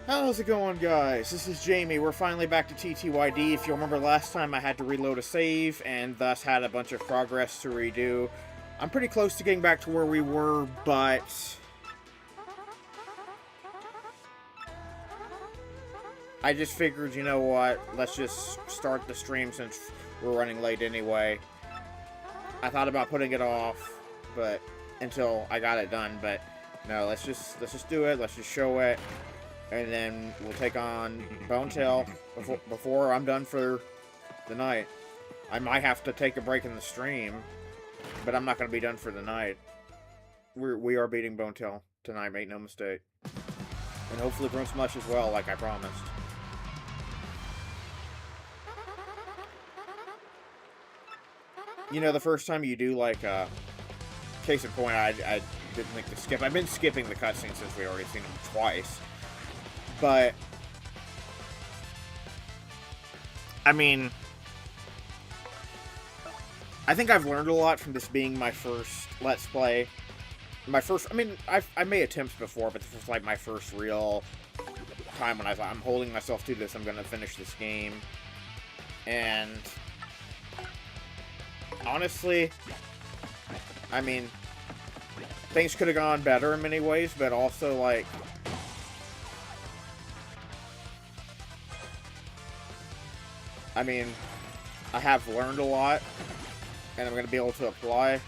How's it going, guys? This is Jamie. We're finally back to TTYD. If you remember last time, I had to reload a save and thus had a bunch of progress to redo. I'm pretty close to getting back to where we were, but I just figured, you know what, let's just start the stream since we're running late anyway. I thought about putting it off, but until I got it done, but no, let's just do it. Let's just show it. And then we'll take on Bonetail before I'm done for the night. I might have to take a break in the stream, but I'm not going to be done for the night. We are beating Bonetail tonight, make no mistake. And hopefully Brim Smush as well, like I promised. You know, the first time you do, like, case in point, I didn't think to skip. I've been skipping the cutscenes since we already seen them twice. But, I mean, I think I've learned a lot from this being my first Let's Play. I mean, I made attempts before, but this was like my first real time when I thought, I'm holding myself to this, I'm going to finish this game. And, honestly, I mean, things could have gone better in many ways, but also, like, I mean, I have learned a lot, and I'm going to be able to apply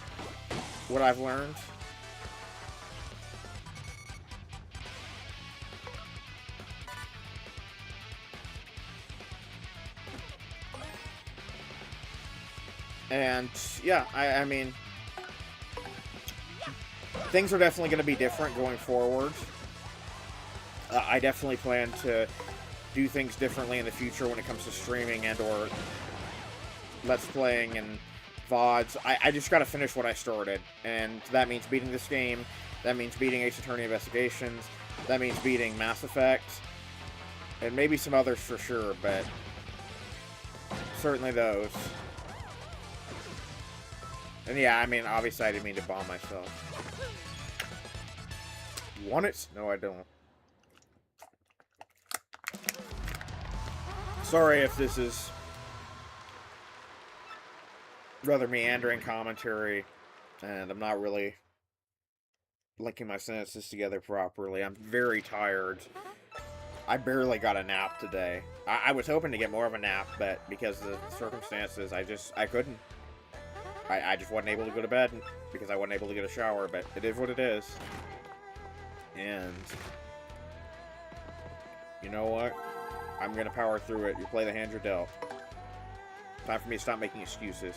what I've learned. And, yeah, I mean, things are definitely going to be different going forward. I definitely plan to do things differently in the future when it comes to streaming and or Let's Playing and VODs. I just gotta finish what I started, and that means beating this game, that means beating Ace Attorney Investigations, that means beating Mass Effect, and maybe some others for sure, but certainly those. And yeah, I mean, obviously I didn't mean to bomb myself. You want it? No, I don't. Sorry if this is rather meandering commentary, and I'm not really linking my sentences together properly. I'm very tired. I barely got a nap today. I was hoping to get more of a nap, but because of the circumstances, I couldn't. I just wasn't able to go to bed because I wasn't able to get a shower, but it is what it is. And you know what? I'm gonna power through it. You play the hand you're dealt. Time for me to stop making excuses.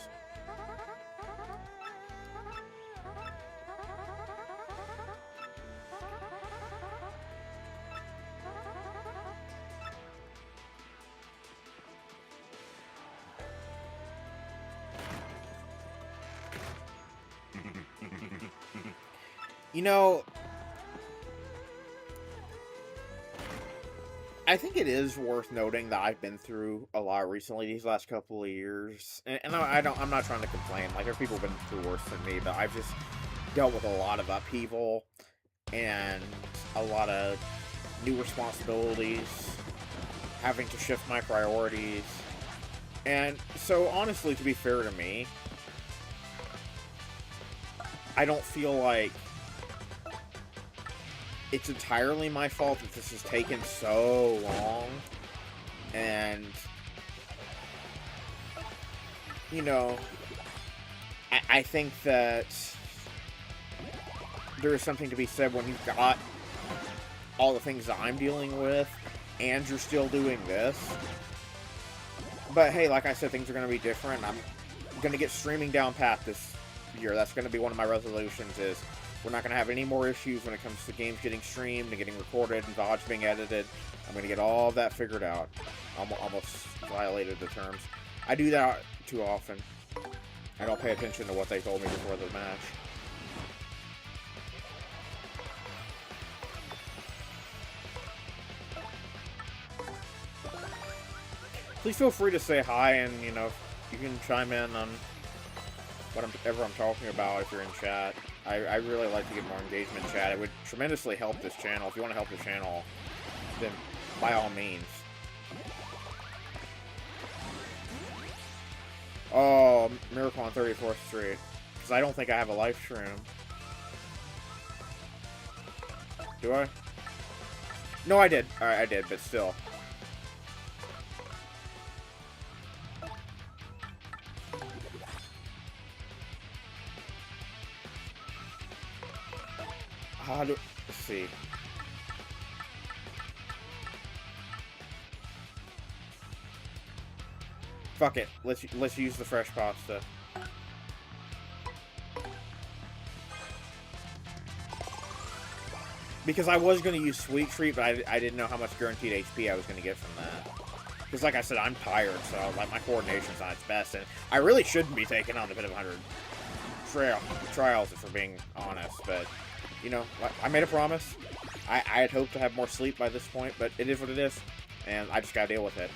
You know, I think it is worth noting that I've been through a lot recently these last couple of years, and I'm not trying to complain. Like, there's people who've been through worse than me, but I've just dealt with a lot of upheaval and a lot of new responsibilities, having to shift my priorities, and so honestly, to be fair to me, I don't feel like it's entirely my fault that this has taken so long, and, you know, I think that there is something to be said when you've got all the things that I'm dealing with, and you're still doing this. But hey, like I said, things are going to be different. I'm going to get streaming down pat this year. That's going to be one of my resolutions, is we're not going to have any more issues when it comes to games getting streamed and getting recorded and VODs being edited. I'm going to get all of that figured out. Almost violated the terms. I do that too often. I don't pay attention to what they told me before the match. Please feel free to say hi, and, you know, you can chime in on whatever I'm talking about if you're in chat. I really like to get more engagement in chat. It would tremendously help this channel. If you want to help the channel, then by all means. Oh, Miracle on 34th Street. Because I don't think I have a life shroom. Do I? No, I did. Alright, I did, but still. How do... Let's see. Fuck it. Let's use the fresh pasta. Because I was going to use Sweet Treat, but I didn't know how much guaranteed HP I was going to get from that. Because like I said, I'm tired, so like my coordination's not its best, and I really shouldn't be taking on the Pit of 100 trials, if we're being honest, but, you know, I made a promise. I had hoped to have more sleep by this point, but it is what it is, and I just gotta deal with it.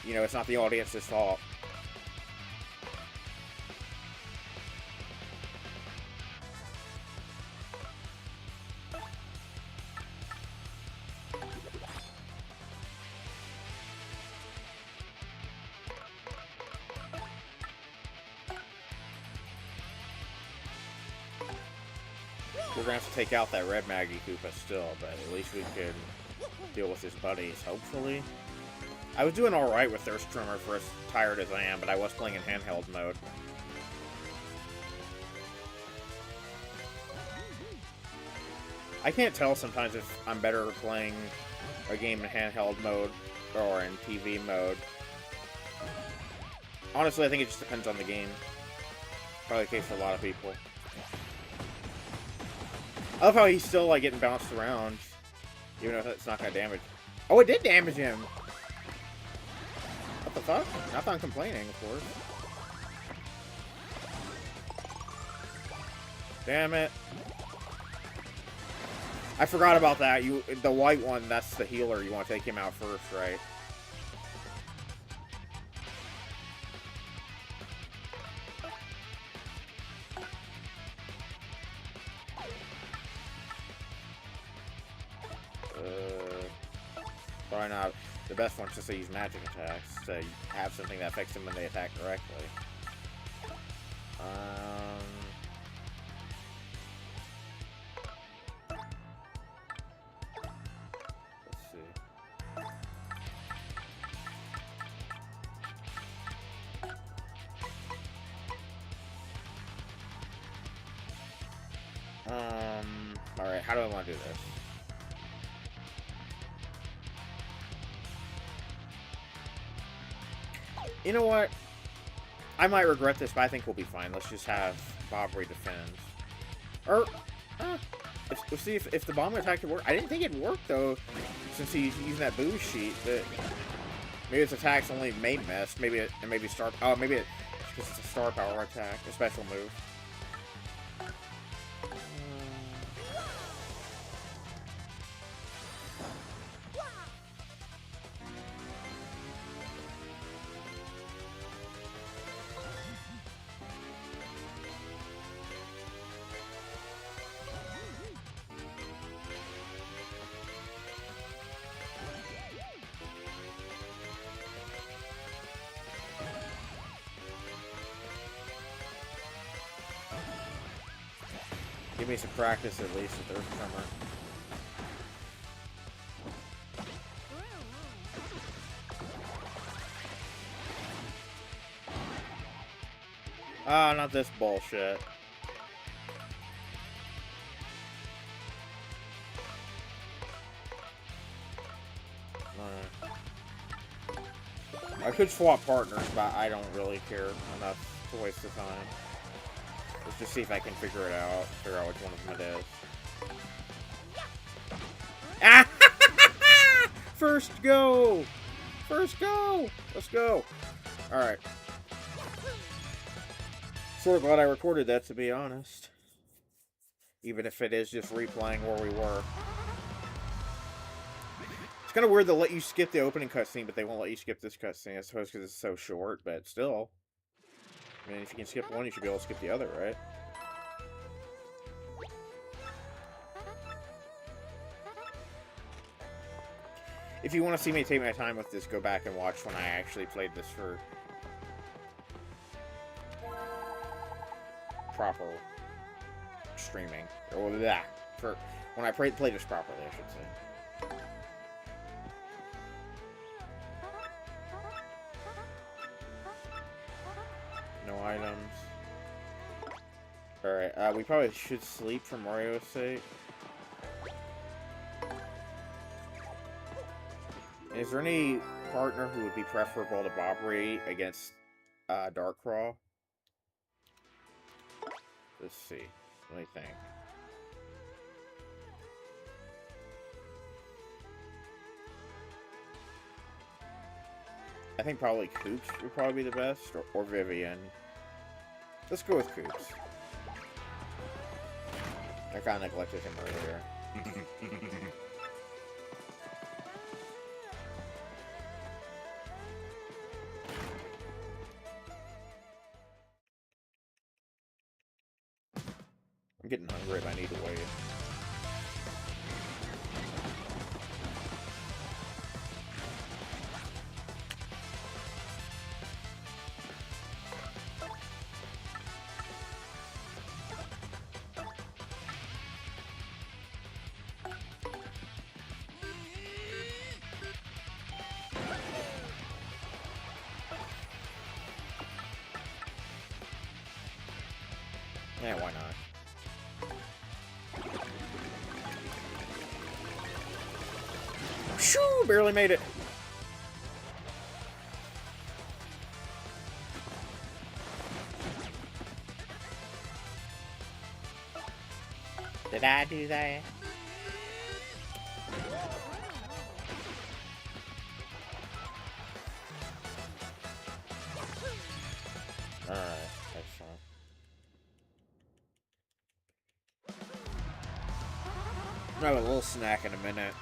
You know, it's not the audience's fault. We're gonna have to take out that red Maggie Koopa still, but at least we could deal with his buddies, hopefully. I was doing alright with Thirst Tremor for as tired as I am, but I was playing in handheld mode. I can't tell sometimes if I'm better playing a game in handheld mode or in TV mode. Honestly, I think it just depends on the game. Probably the case for a lot of people. I love how he's still, like, getting bounced around, even though it's not gonna damage. Oh, it did damage him! What the fuck? Not that I'm complaining, of course. Damn it. I forgot about that. The white one, that's the healer. You want to take him out first, right? Probably not the best one just to use magic attacks, to have something that affects them when they attack directly. Let's see. Alright, how do I want to do this? You know what? I might regret this, but I think we'll be fine. Let's just have Bobbery defend. Or, we'll see if the bomb attack could work. I didn't think it'd work, though, since he's using that boost sheet. But maybe its attack's only main mess. Maybe star... Oh, maybe it's because it's a star power attack, a special move. Give me some practice at least with Earth Tremor. Ah, not this bullshit. I could swap partners, but I don't really care enough to waste the time. Let's just see if I can figure it out. Figure out which one of them it is. Ah! First go! First go! Let's go! Alright. Sort of glad I recorded that, to be honest. Even if it is just replaying where we were. It's kind of weird to let you skip the opening cutscene, but they won't let you skip this cutscene, I suppose, because it's so short, but still. I mean, if you can skip one, you should be able to skip the other, right? If you want to see me take my time with this, go back and watch when I actually played this for proper streaming. Or that. For when I played this properly, I should say. No items. Alright, we probably should sleep for Mario's sake. Is there any partner who would be preferable to Bobbery against Darkcraw? Let's see. Let me think. I think probably Coops would probably be the best, or Vivian. Let's go with Coops. I kind of neglected him earlier. I'm getting hungry and I need to wait. Yeah, why not? Shoo! Barely made it. Did I do that? Alright, that's fine. I'll have a little snack in a minute.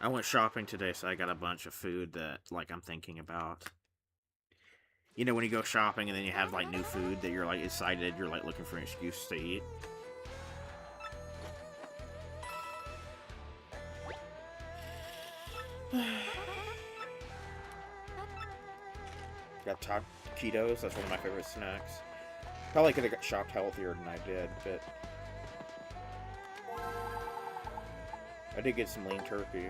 I went shopping today, so I got a bunch of food that, like, I'm thinking about. You know, when you go shopping and then you have, like, new food that you're, like, excited, you're, like, looking for an excuse to eat. Got taquitos, that's one of my favorite snacks. Probably could have got shopped healthier than I did, but... I did get some lean turkey.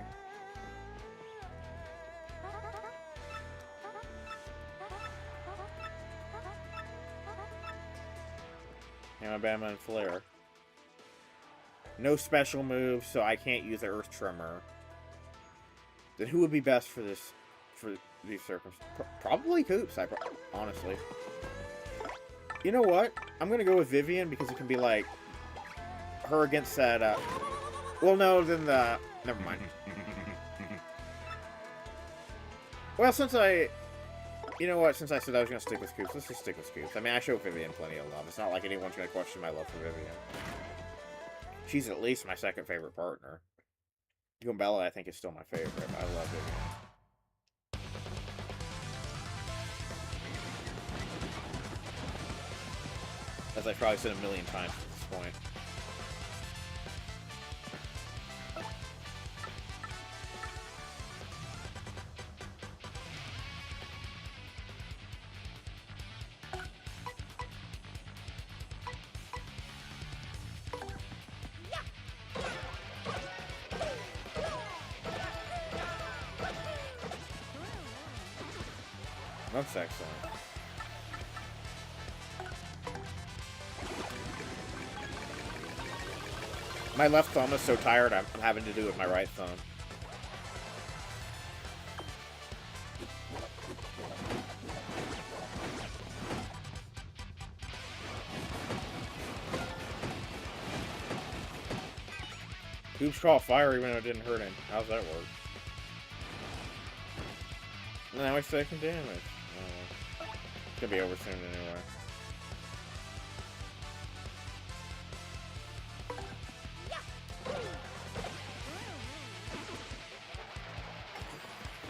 Alabama and Flare. No special moves, so I can't use the Earth Tremor. Then who would be best for this, for these circumstances? Probably Coops, honestly. You know what? I'm gonna go with Vivian because it can be like her against that. Well, no, then the. Never mind. Well, since I. You know what? Since I said I was going to stick with Coops, let's just stick with Coops. I mean, I show Vivian plenty of love. It's not like anyone's going to question my love for Vivian. She's at least my second favorite partner. Goombella, I think, is still my favorite. I love Vivian. As I've probably said a million times at this point. That's excellent. My left thumb is so tired I'm having to do it with my right thumb. Coops caught fire even though it didn't hurt him. How's that work? Now he's taking damage. It's gonna be over soon anyway.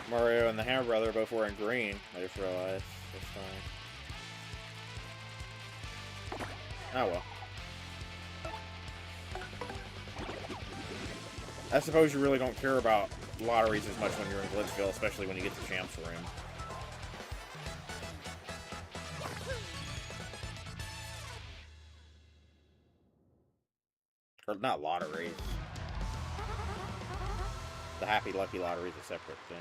Mario and the Hammer Brother are both wearing green, I just realized this time. Oh well. I suppose you really don't care about lotteries as much when you're in Glitchville, especially when you get the Champs Room. Or not lotteries. The Happy Lucky Lottery is a separate thing.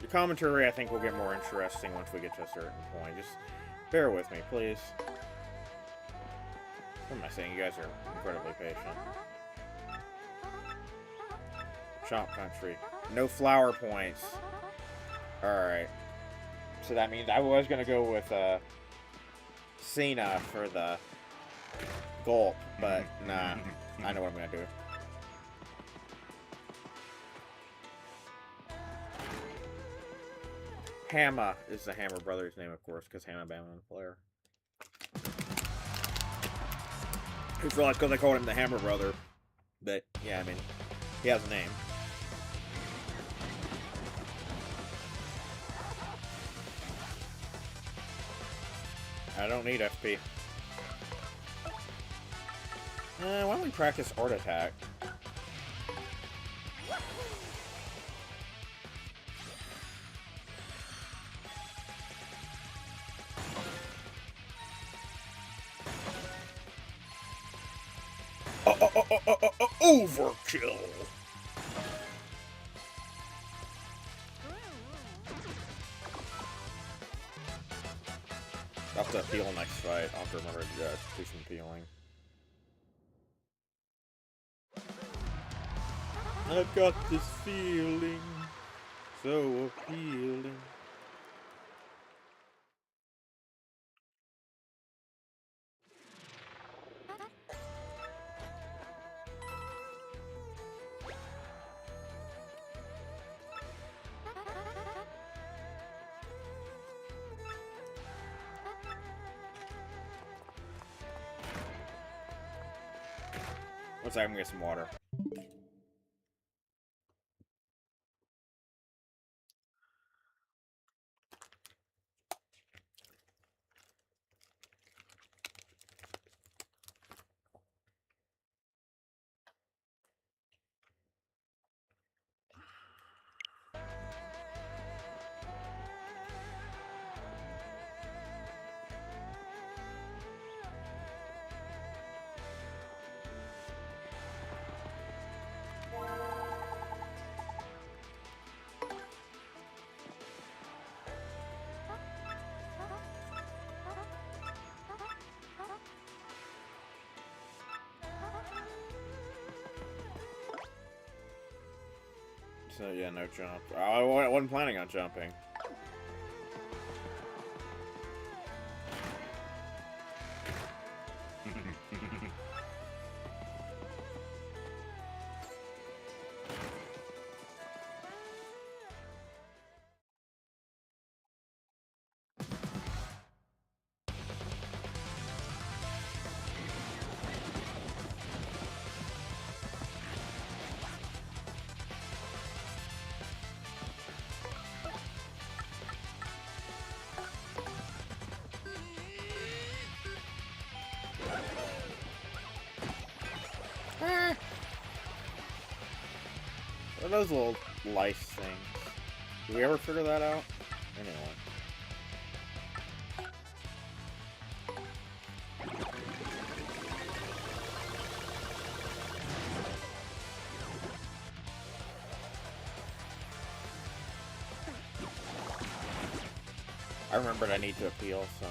Your commentary, I think, will get more interesting once we get to a certain point. Just bear with me, please. What am I saying? You guys are incredibly patient. Chomp Country. No flower points. Alright. So that means I was going to go with Cena for the gulp, but nah. I know what I'm going to do. Hammer is the Hammer Brothers' name, of course, because Hammer Bama the player. Who realized because I called him the Hammer Brother. But, yeah, I mean, he has a name. I don't need FP. Why don't we practice Art Attack? Overkill! I'll have to appeal next fight. I'll have to remember to do some appealing. I've got this feeling so appealing. One second, I'm gonna get some water. So yeah, no jump. I wasn't planning on jumping. What are those little lice things? Did we ever figure that out? Anyway. I remembered I need to appeal some.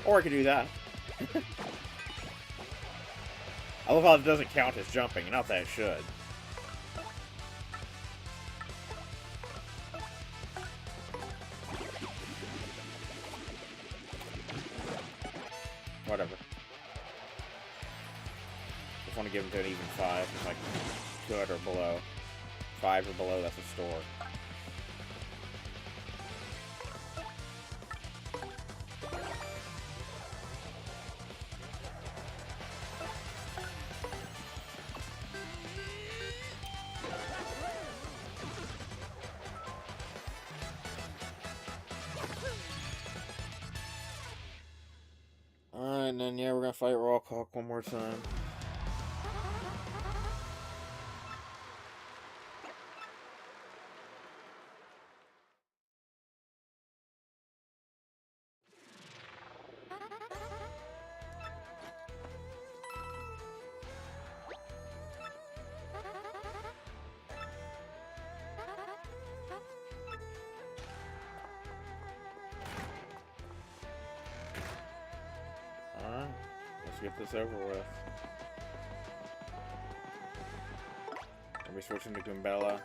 Or I could do that. I love how it doesn't count as jumping, not that it should. Whatever. want to give him to an even 5. It's like 2 or below. 5 or below, that's a store. Alright, and then yeah, we're gonna fight Rawcock one more time. Alright, let's get this over with. Are we switching to Goombella?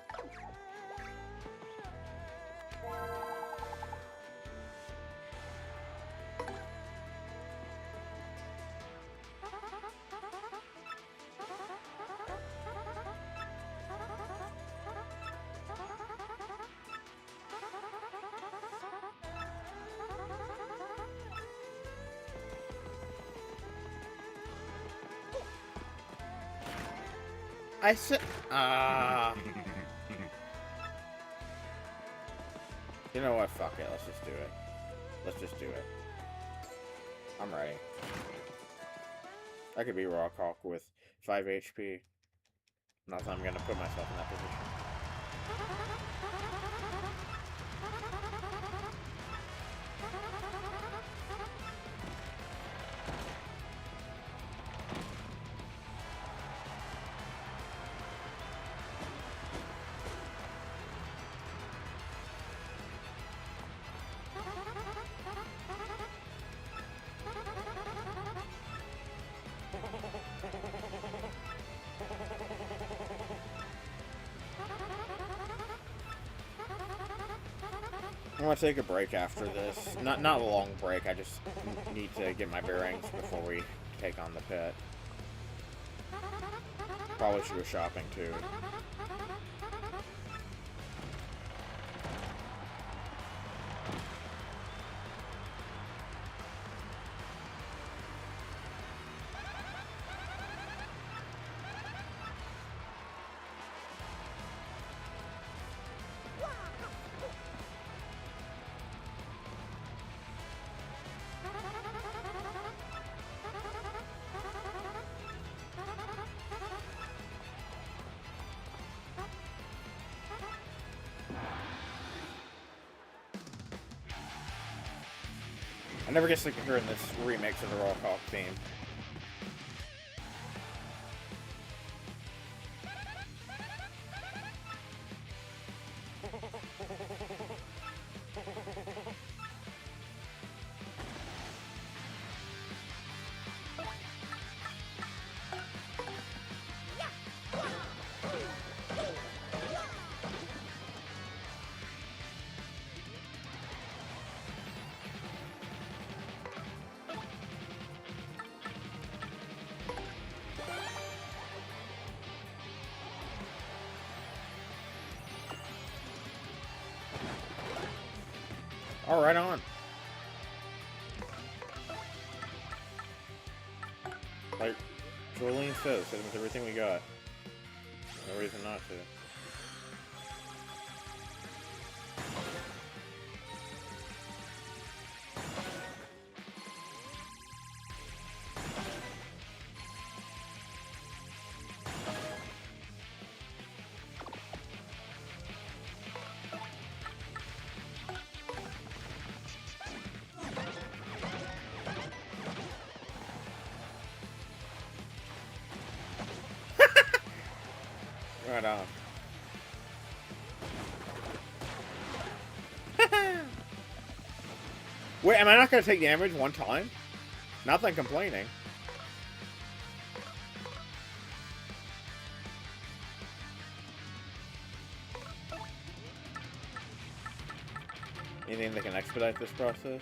I said, you know what? Fuck it. Let's just do it. Let's just do it. I'm ready. I could be Rawcock with 5 HP. Not that I'm gonna put myself in that position. I'm gonna take a break after this. Not a long break, I just need to get my bearings before we take on the pit. Probably should go shopping too. I never get sick of hearing this remix of the Rawcock theme. Oh, right on. Like Jolene says, hit him with everything we got. No reason not to. Right on. Wait, am I not going to take damage one time? Nothing complaining. Anything that can expedite this process?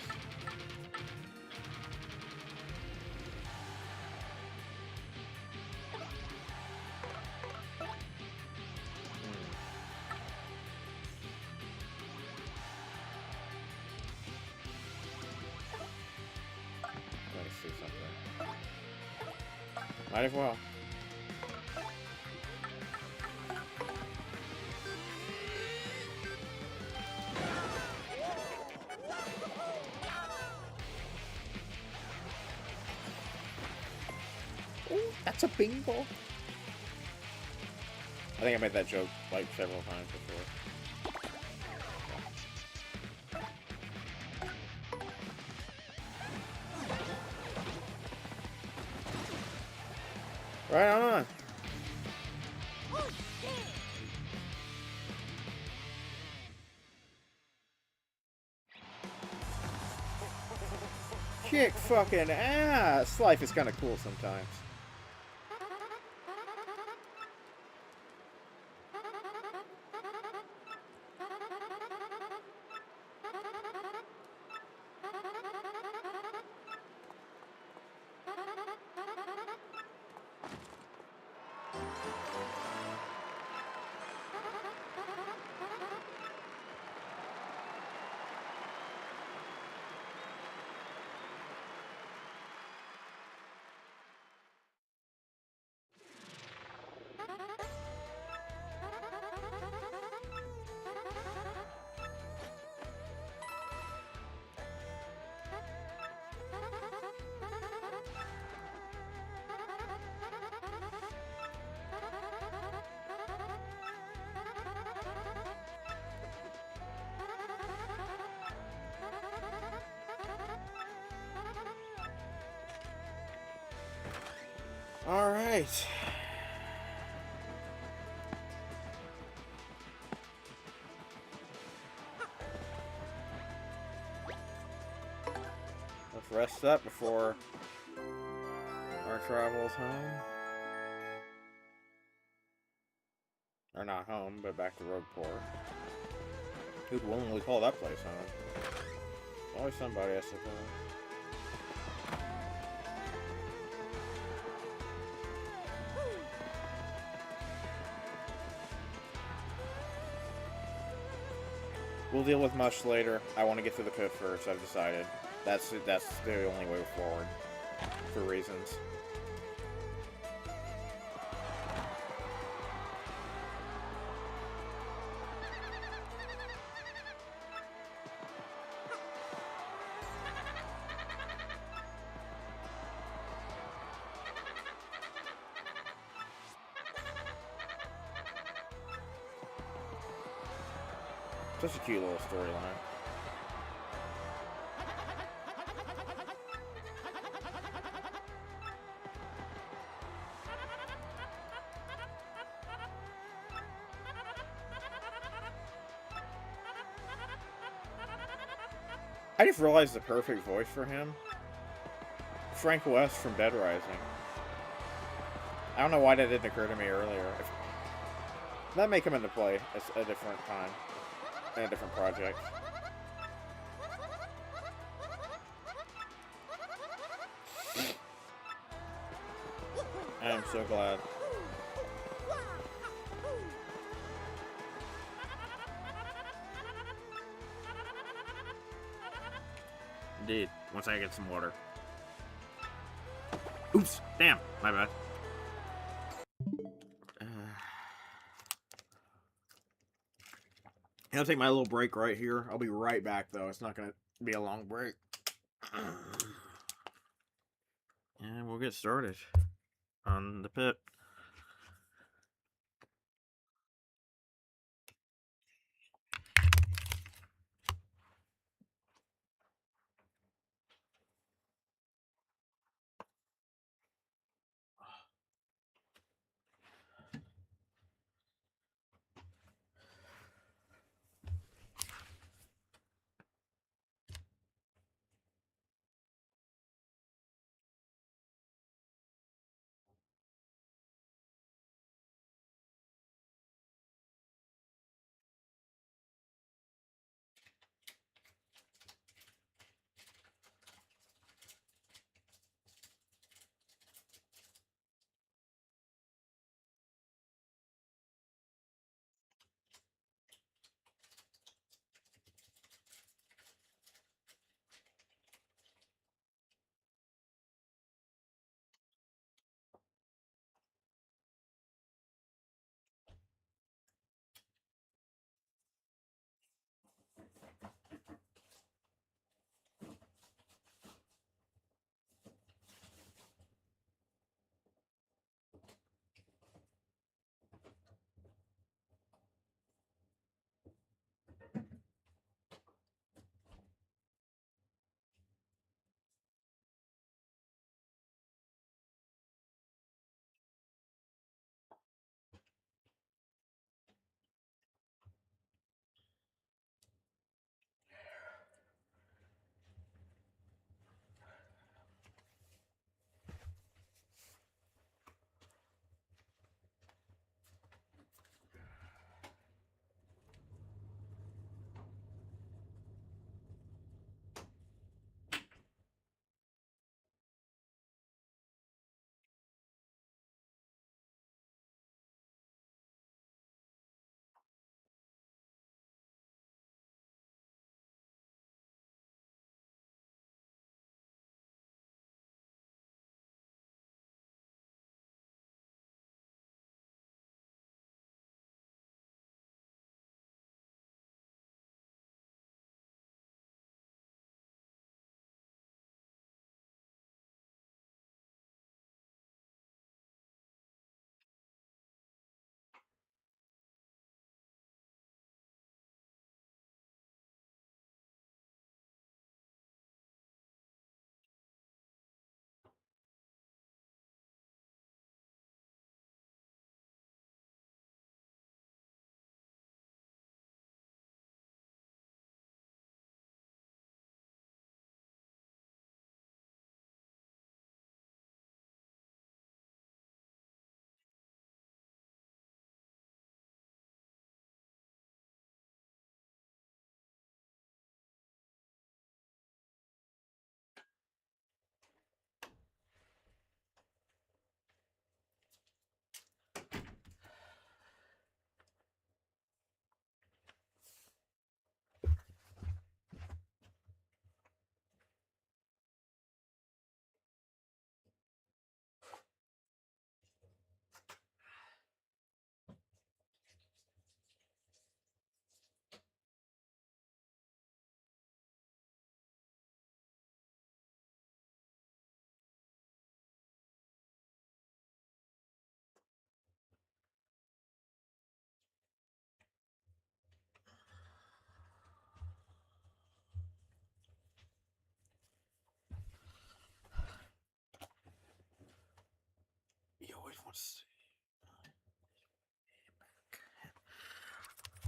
Might as well. Ooh, that's a bingo. I think I made that joke like several times before. Right on. Kick fucking ass. Life is kind of cool sometimes. All right. Let's rest up before our travels home. Or not home, but back to Rogueport. Who'd willingly call that place home? Always somebody, I suppose. We'll deal with much later. I want to get through the pit first, I've decided. That's the only way forward. For reasons. Such a cute little storyline. I just realized the perfect voice for him. Frank West from Dead Rising. I don't know why that didn't occur to me earlier. That may come into play at a different time. In a different project. I am so glad. Indeed. Once I get some water. Oops! Damn! My bad. I'll take my little break right here. I'll be right back, though. It's not going to be a long break. And we'll get started on the pit.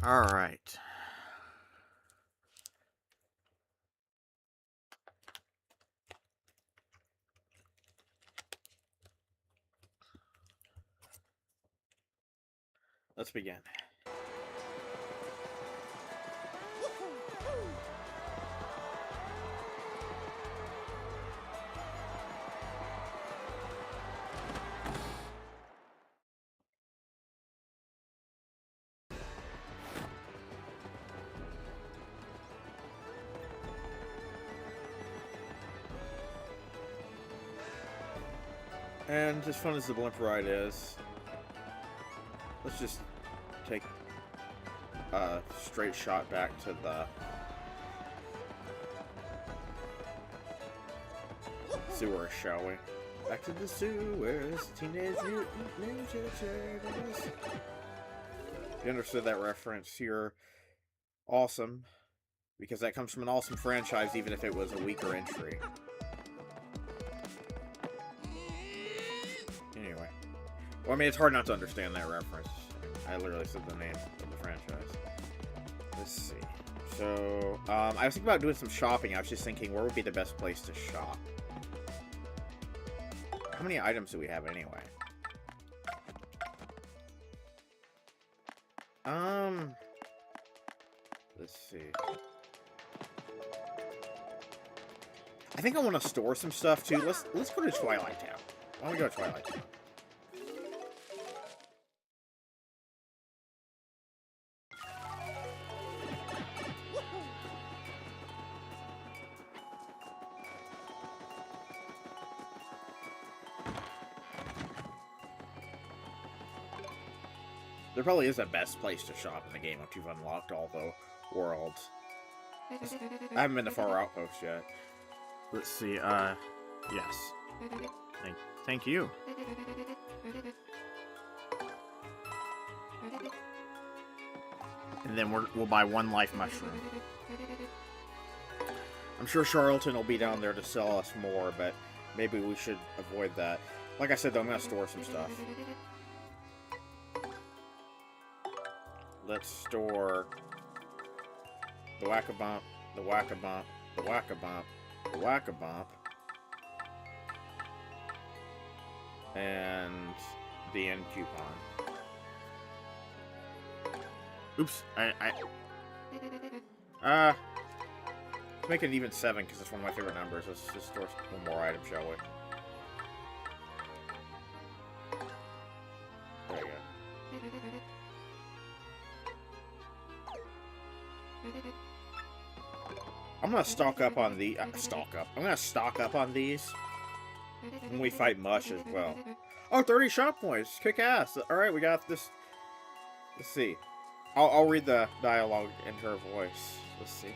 All right. Let's begin. And as fun as the blimp ride is, let's just take a straight shot back to the sewers, shall we? Back to the sewers, Teenage Mutant Ninja Turtles. If you understood that reference, you're awesome, because that comes from an awesome franchise, even if it was a weaker entry. Anyway. Well, I mean, it's hard not to understand that reference. I literally said the name of the franchise. Let's see. So, I was thinking about doing some shopping. I was just thinking, where would be the best place to shop? How many items do we have anyway? Let's see. I think I want to store some stuff too. Let's go to Twilight Town. Why don't we go to Twilight Town? There probably is a best place to shop in the game once you've unlocked all the worlds. I haven't been to Far Outpost yet. Let's see, yes. Thank you. And then we'll buy one life mushroom. I'm sure Charlton will be down there to sell us more, but maybe we should avoid that. Like I said, though, I'm going to store some stuff. Let's store the Whack-A-Bump, the Whack-A-Bump, the Whack-A-Bump, the Whack-A-Bump, and the end coupon. Oops, let's make it even 7 because it's one of my favorite numbers. Let's just store one more item, shall we? There you go. I'm gonna stock up on the I'm gonna stock up on these when we fight Mush as well. Oh, 30 shop points. Kick ass. All right, we got this. Let's see. I'll read the dialogue in her voice. Let's see.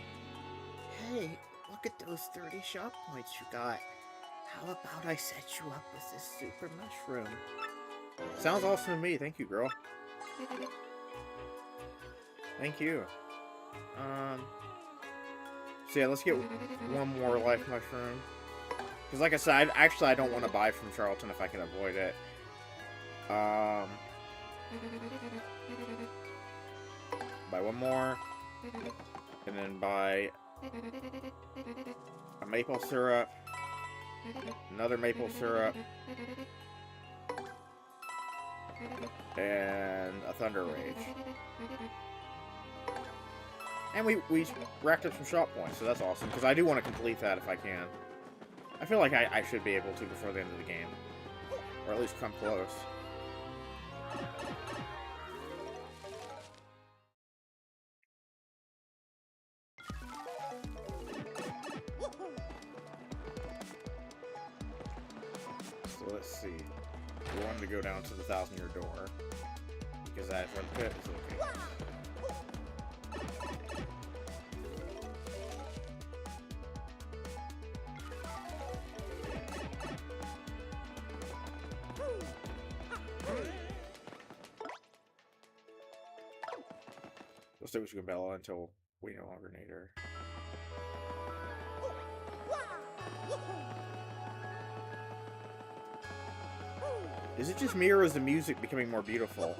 Hey, look at those 30 shop points you got. How about I set you up with this super mushroom? Sounds awesome to me. Thank you, girl. Thank you. So yeah, let's get one more life mushroom. Because like I said, I don't want to buy from Charlton if I can avoid it. Buy one more. And then buy a maple syrup. Another maple syrup. And a Thunder Rage. And we racked up some shop points, so that's awesome. Because I do want to complete that if I can. I feel like I should be able to before the end of the game. Or at least come close. So let's see. We wanted to go down to the 1,000-year door. Because that's where the pit is located. We'll stay with Gabella until we no longer need her. Is it just me, or is the music becoming more beautiful?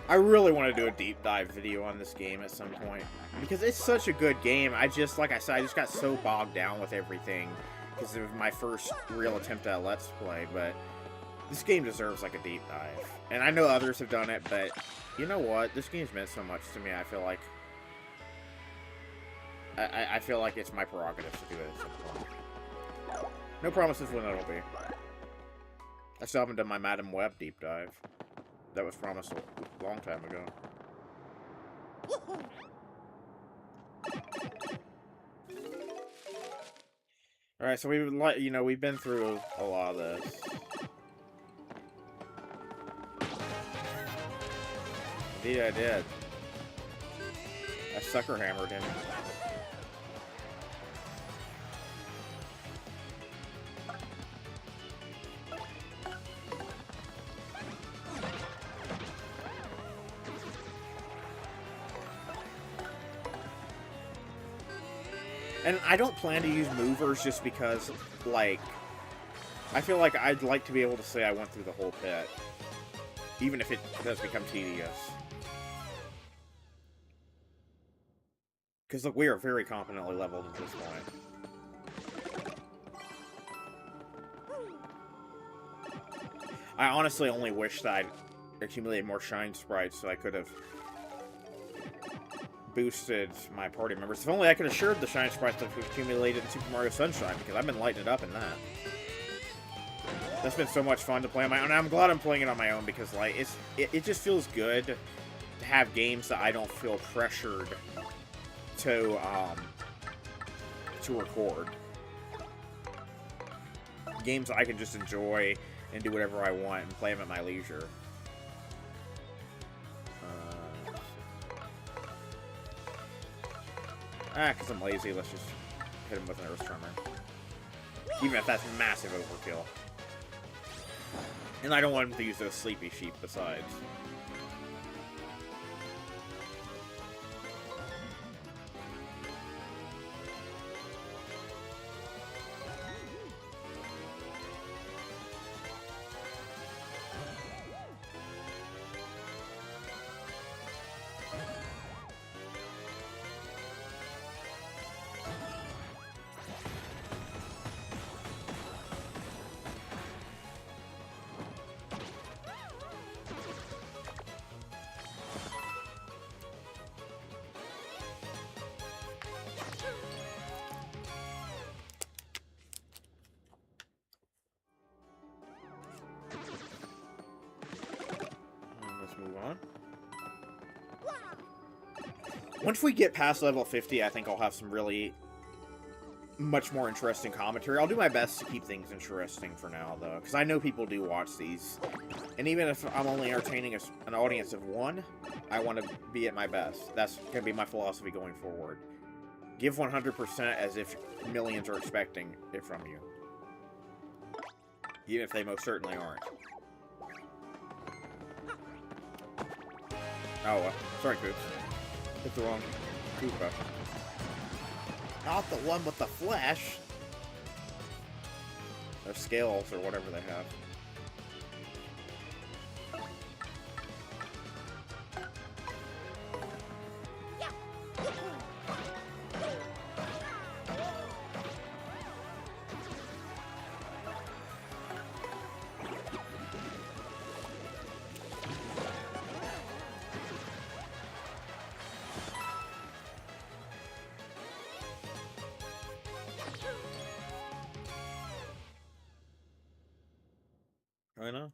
I really want to do a deep dive video on this game at some point, because it's such a good game. I just, like I said, I just got so bogged down with everything because it was my first real attempt at a Let's Play, but this game deserves like a deep dive. And I know others have done it, but you know what? This game's meant so much to me. I feel like I feel like it's my prerogative to do it at some point. No promises when it'll be. I still haven't done my Madam Web deep dive. That was promised a long time ago. Alright, so we've been through a lot of this. Indeed I did. I sucker hammered him. And I don't plan to use movers just because, like, I feel like I'd like to be able to say I went through the whole pit. Even if it does become tedious. Because, look, we are very competently leveled at this point. I honestly only wish that I'd accumulated more shine sprites so I could have boosted my party members. If only I could have assured the shine sprites that we've accumulated in Super Mario Sunshine, because I've been lighting it up in that. That's been so much fun to play on my own. And I'm glad I'm playing it on my own because, like, it just feels good to have games that I don't feel pressured to record. Games I can just enjoy and do whatever I want and play them at my leisure. Because I'm lazy, let's just hit him with an Earth Tremor. Even if that's massive overkill. And I don't want him to use those Sleepy Sheep besides. Once we get past level 50, I think I'll have some really much more interesting commentary. I'll do my best to keep things interesting for now, though, because I know people do watch these. And even if I'm only entertaining an audience of one, I want to be at my best. That's going to be my philosophy going forward. Give 100% as if millions are expecting it from you. Even if they most certainly aren't. Oh, well. Sorry, Coops. Hit the wrong Koopa. Not the one with the flesh. Or scales, or whatever they have. I know.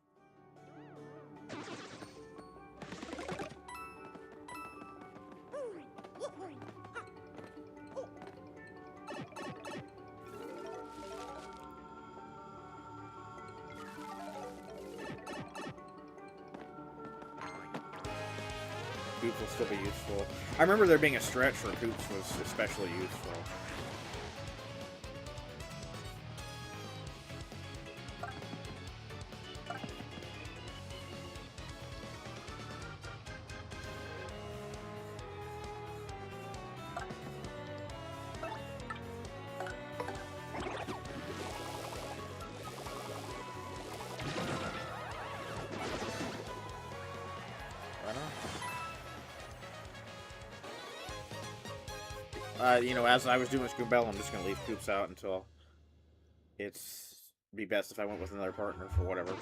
Coops will still be useful. I remember there being a stretch where Coops was especially useful. you know, as I was doing Scoobell, I'm just gonna leave Coops out until it's be best if I went with another partner for whatever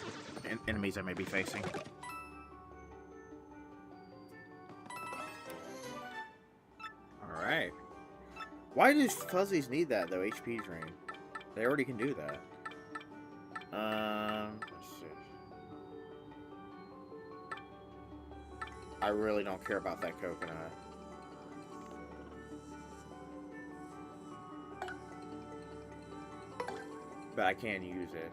enemies I may be facing. Alright. Why do fuzzies need that, though, HP drain? They already can do that. Let's see. I really don't care about that coconut. But I can use it.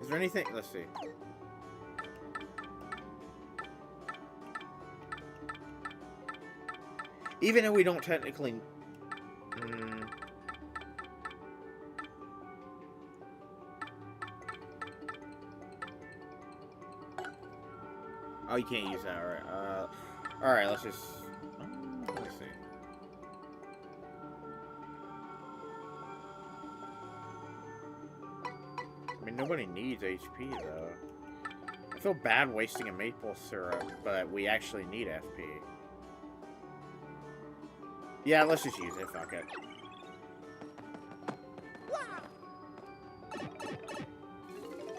Is there anything? Let's see. Even though we don't technically... Oh, you can't use that, alright. Alright, let's just... let's see. I mean, nobody needs HP, though. I feel bad wasting a maple syrup, but we actually need FP. Yeah, let's just use it, fuck it.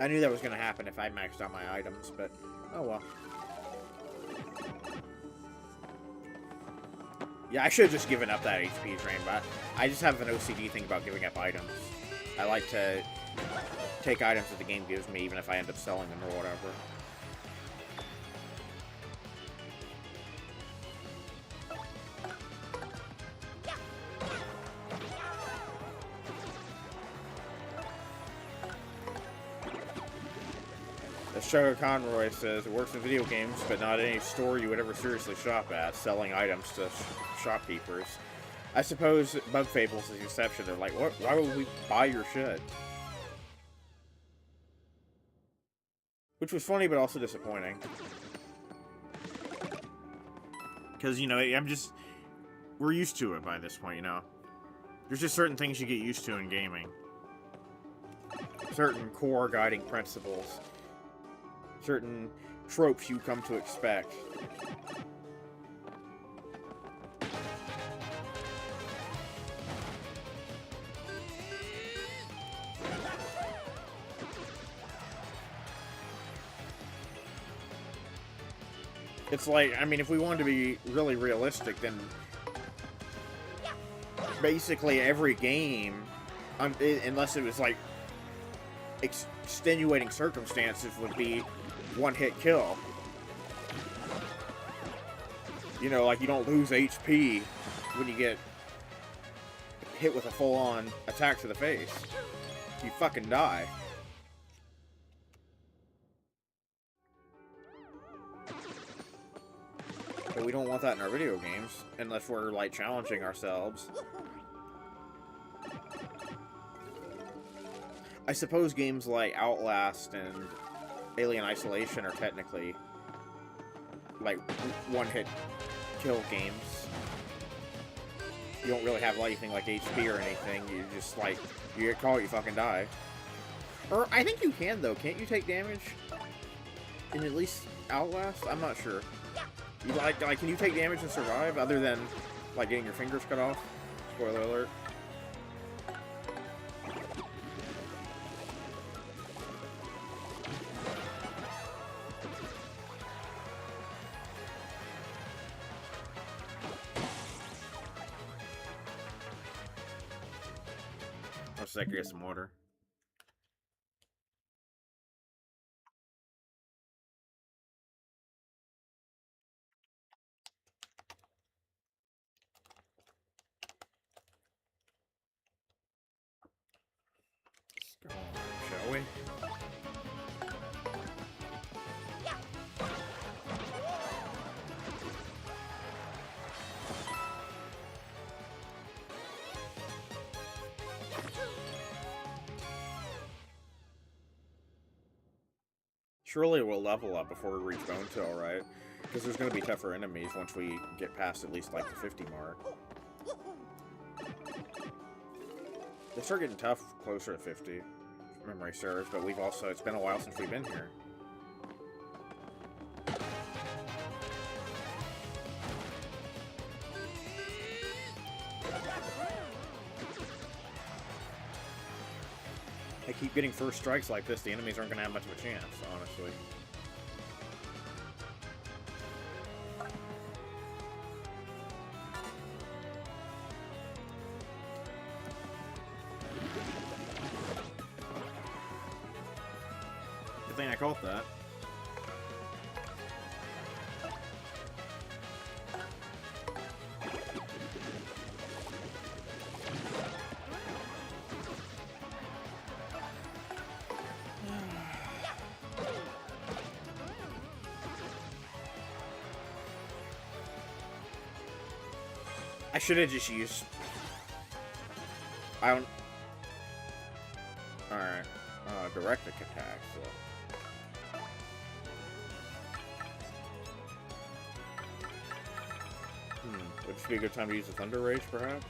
I knew that was gonna happen if I maxed out my items, but oh well. Yeah, I should have just given up that HP drain, but I just have an OCD thing about giving up items. I like to take items that the game gives me, even if I end up selling them or whatever. Sugar Conroy says, it works in video games, but not any store you would ever seriously shop at, selling items to shopkeepers. I suppose Bug Fables is the exception. They're like, what? Why would we buy your shit? Which was funny, but also disappointing. Because, you know, we're used to it by this point, you know. There's just certain things you get used to in gaming. Certain core guiding principles. Certain tropes you come to expect. It's like, I mean, if we wanted to be really realistic, then basically every game, unless it was like extenuating circumstances, would be one-hit kill. You know, like you don't lose HP when you get hit with a full-on attack to the face. You fucking die. But we don't want that in our video games, unless we're, like, challenging ourselves. I suppose games like Outlast and Alien Isolation are technically, like, one-hit kill games. You don't really have anything like HP or anything. You just, like, you get caught, you fucking die. Or, I think you can, though. Can't you take damage in at least Outlast? I'm not sure. You, like, can you take damage and survive, other than, like, getting your fingers cut off? Spoiler alert. Let's get some water. Let's go on, shall we? Surely we'll level up before we reach Bonetail, right? Because there's going to be tougher enemies once we get past at least, like, the 50 mark. They start getting tough closer to 50, if memory serves, but we've also, it's been a while since we've been here. I keep getting first strikes like this, the enemies aren't going to have much of a chance, honestly. Good thing I caught that. I should have just used... I don't... Alright. Direct attack, so... Would this be a good time to use the Thunder Rage, perhaps?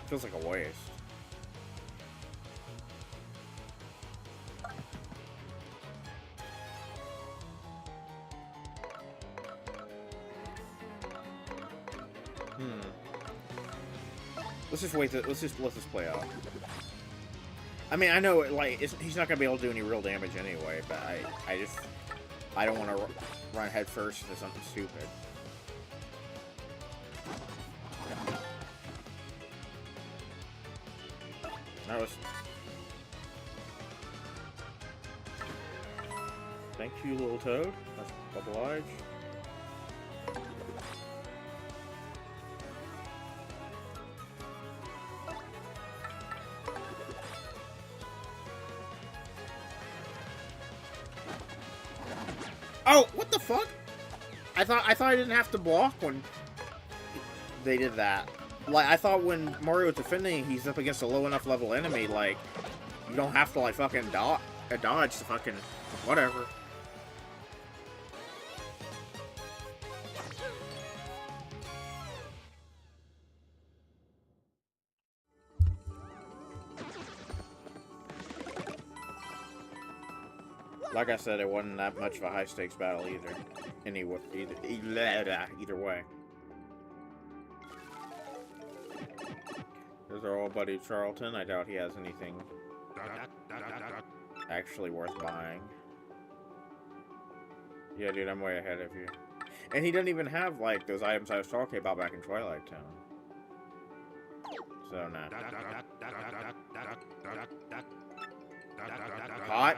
Feels like a waste. Let's just wait. Let's just let this play out. I mean, I know like he's not gonna be able to do any real damage anyway, but I don't want to run head first into something stupid. That was. Thank you, little toad. That's obliged. Oh, what the fuck? I thought I didn't have to block when they did that. Like, I thought when Mario was defending, he's up against a low enough level enemy, like, you don't have to, like, fucking dodge the fucking whatever. Like I said, it wasn't that much of a high-stakes battle either. Either way. There's our old buddy Charlton. I doubt he has anything actually worth buying. Yeah, dude, I'm way ahead of you. And he doesn't even have, like, those items I was talking about back in Twilight Town. So, nah. Hot?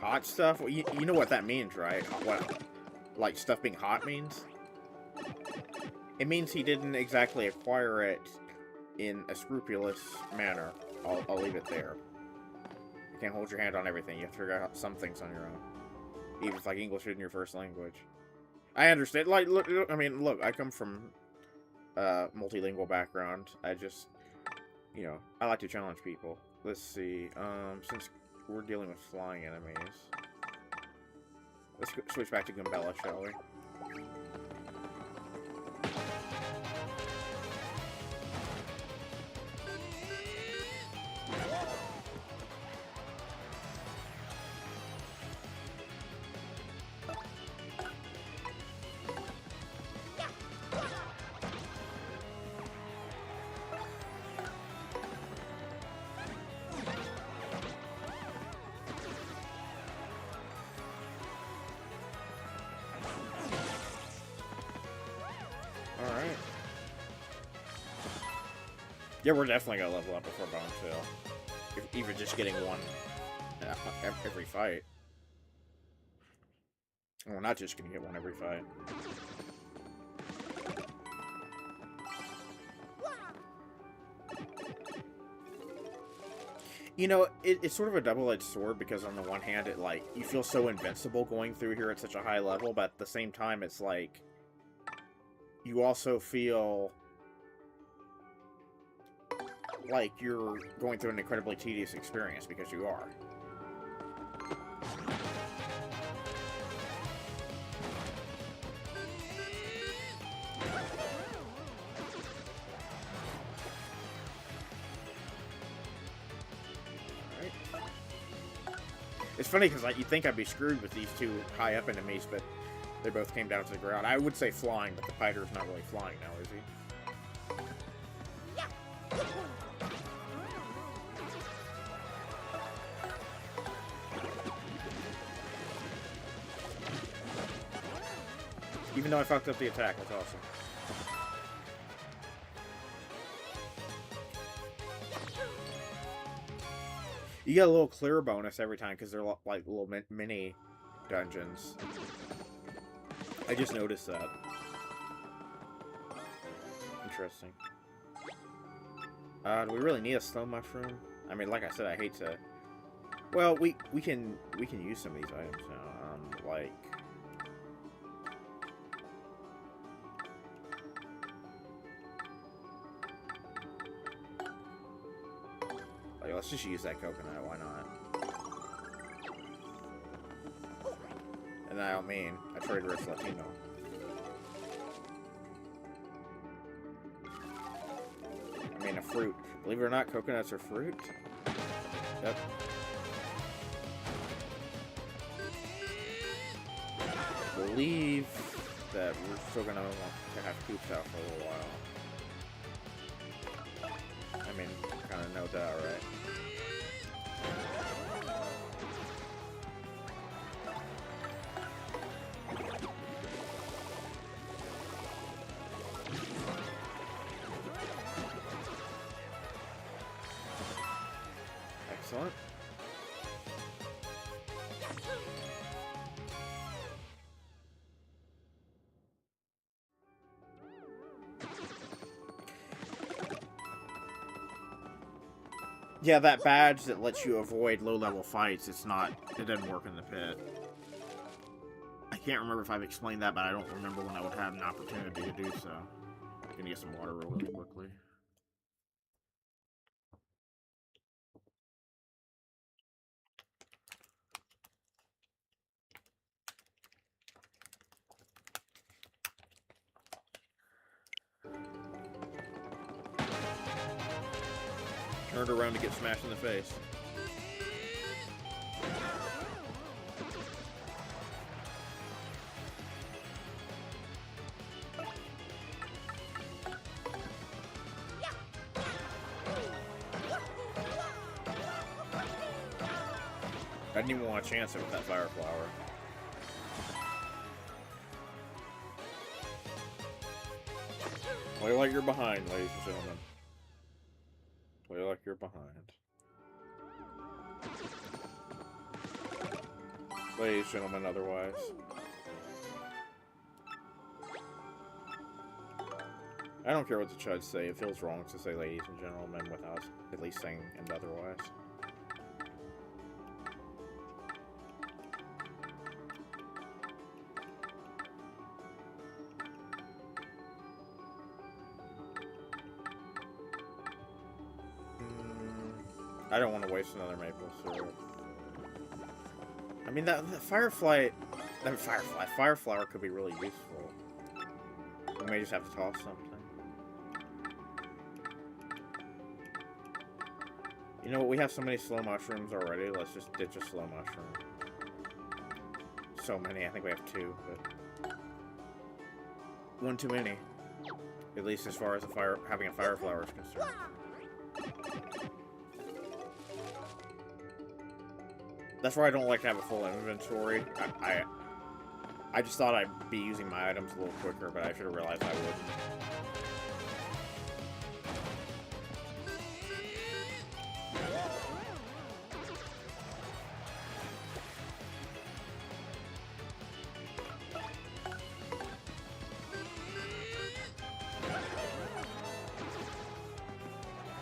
Hot stuff? Well, you know what that means, right? What, like, stuff being hot means? It means he didn't exactly acquire it in a scrupulous manner. I'll leave it there. You can't hold your hand on everything. You have to figure out some things on your own. Even if, like, English isn't your first language. I understand. Like, look, I mean, look, I come from a multilingual background. I just, you know, I like to challenge people. Let's see. Since we're dealing with flying enemies, let's switch back to Goombella, shall we? Alright. Yeah, we're definitely gonna level up before Bonetail. Even just getting one every fight. We're not just gonna get one every fight. You know, it's sort of a double-edged sword because on the one hand, it, like, you feel so invincible going through here at such a high level, but at the same time, it's like, you also feel like you're going through an incredibly tedious experience because you are. Alright. It's funny because, like, you'd think I'd be screwed with these two high up enemies, but they both came down to the ground. I would say flying, but the fighter's not really flying now, is he? Even though I fucked up the attack, that's awesome. You get a little clear bonus every time because they're like little mini dungeons. I just noticed that. Interesting. Do we really need a slow mushroom? I mean, like I said, I hate to. Well, we can use some of these items now. Like. Let's just use that coconut, why not? And I don't mean a traitorous Latino. I mean a fruit. Believe it or not, coconuts are fruit. Yep. I believe that we're still gonna want to have coops out for a little while. I mean, kind of no doubt, right? Excellent. Yeah, that badge that lets you avoid low-level fights, it doesn't work in the pit. I can't remember if I've explained that, but I don't remember when I would have an opportunity to do so. I'm gonna get some water really quickly. Turned around to get smashed in the face. I didn't even want to chance it with that fire flower. Play like you're behind, ladies and gentlemen. Play like you're behind. Ladies and gentlemen, otherwise. I don't care what the chuds say. It feels wrong to say ladies and gentlemen without at least saying and otherwise. I don't want to waste another maple syrup. I mean, that fire flower could be really useful. We may just have to toss something. You know what? We have so many slow mushrooms already. Let's just ditch a slow mushroom. So many. I think we have 2, but one too many. At least as far as having a fire flower is concerned. That's why I don't like to have a full inventory. I just thought I'd be using my items a little quicker, but I should have realized I wouldn't.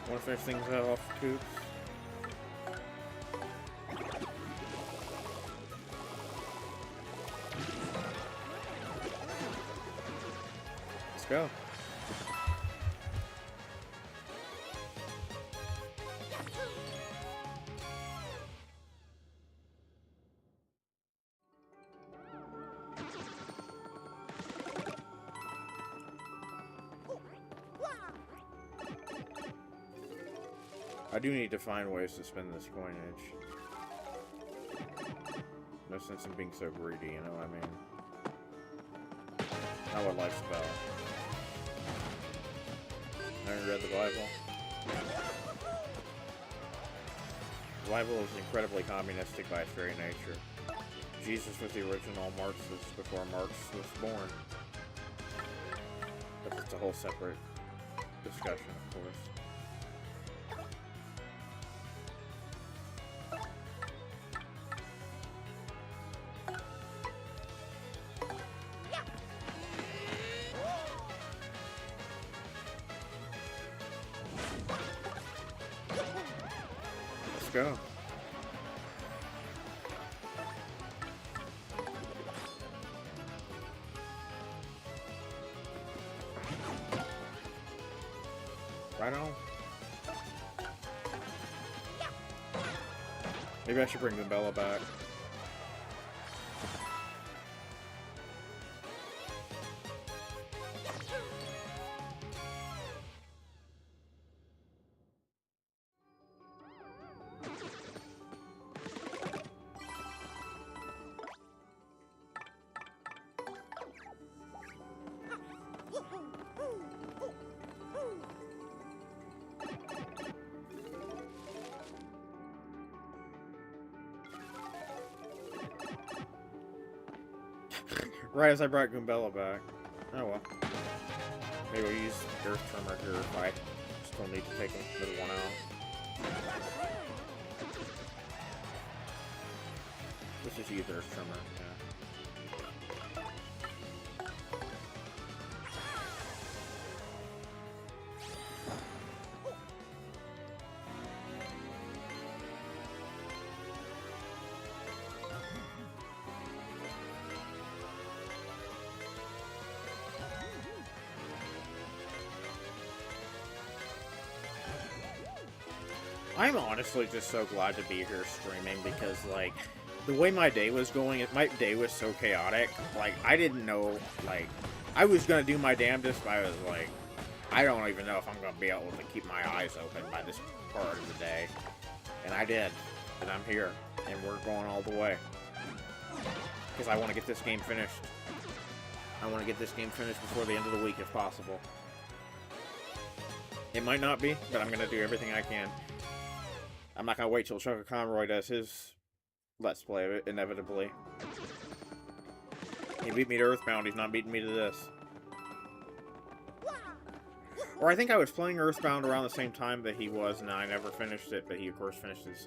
Want to finish things off, Coops? Let's go. I do need to find ways to spend this coinage. No sense in being so greedy, you know what I mean? Not what life's about. Haven't read the Bible? The Bible is incredibly communistic by its very nature. Jesus was the original Marxist before Marx was born. But it's a whole separate discussion, of course. Let's go. Right on. Maybe I should bring Bella back. Right as I brought Goombella back. Oh well. Maybe we'll use Earth Tremor here if I still need to take a little one out. Let's just use Earth Tremor, yeah. I'm honestly just so glad to be here streaming because, like, the way my day was going, my day was so chaotic. Like, I didn't know, like, I was gonna do my damnedest, but I was like, I don't even know if I'm gonna be able to keep my eyes open by this part of the day. And I did. And I'm here. And we're going all the way. Because I want to get this game finished. I want to get this game finished before the end of the week if possible. It might not be, but I'm gonna do everything I can. I'm not gonna wait till Chuck Conroy does his Let's Play of it, inevitably. He beat me to Earthbound, he's not beating me to this. Or I think I was playing Earthbound around the same time that he was, and I never finished it, but he of course finished his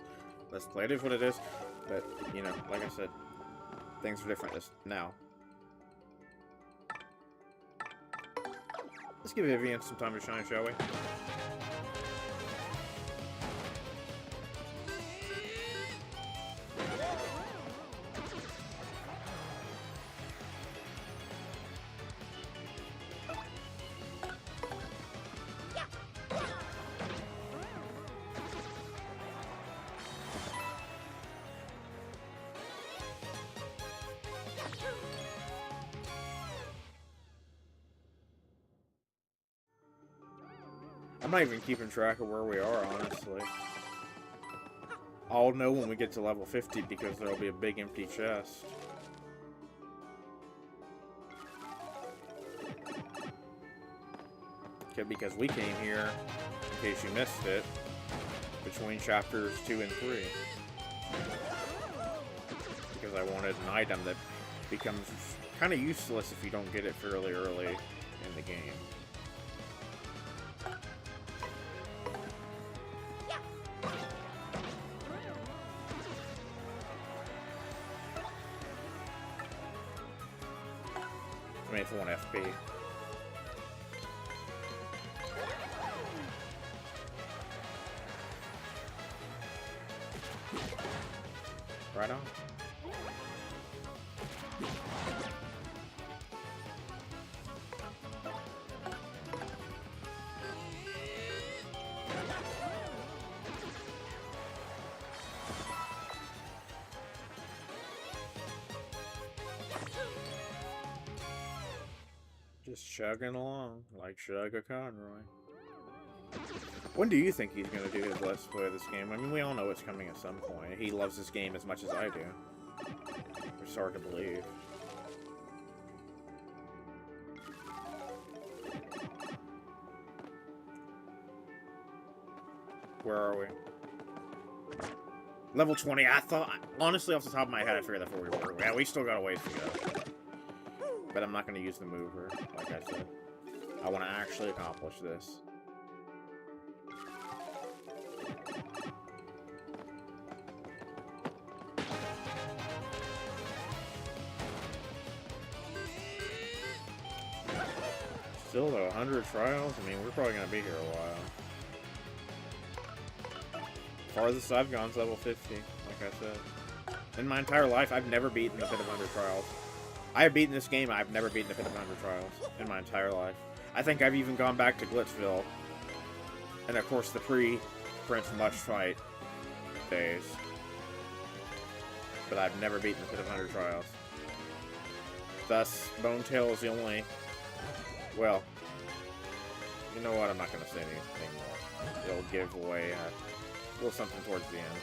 Let's Play. It is what it is, but, you know, like I said, things are different now. Let's give Vivian some time to shine, shall we? I'm not even keeping track of where we are, honestly. I'll know when we get to level 50 because there'll be a big empty chest. Okay, because we came here, in case you missed it, between chapters 2 and 3. Because I wanted an item that becomes kind of useless if you don't get it fairly early in the game. I mean, it's 1 FP. Right on. Just chugging along, like Sugar Conroy. When do you think he's going to do his Let's Play of this game? I mean, we all know it's coming at some point. He loves this game as much as I do. It's hard to believe. Where are we? Level 20. I thought, honestly, off the top of my head, I figured that's where we were. Yeah, we still got a ways to go. But I'm not going to use the mover, like I said. I want to actually accomplish this. Still though, 100 trials? I mean, we're probably going to be here a while. Farthest I've gone is level 50, like I said. In my entire life, I've never beaten the Pit of 100 Trials. I have beaten this game, I've never beaten the Pit of 100 Trials in my entire life. I think I've even gone back to Glitzville. And of course, the pre-Prince Mush fight days. But I've never beaten the Pit of 100 Trials. Thus, Bonetail is the only... Well, you know what? I'm not going to say anything more. It'll give away a little something towards the end.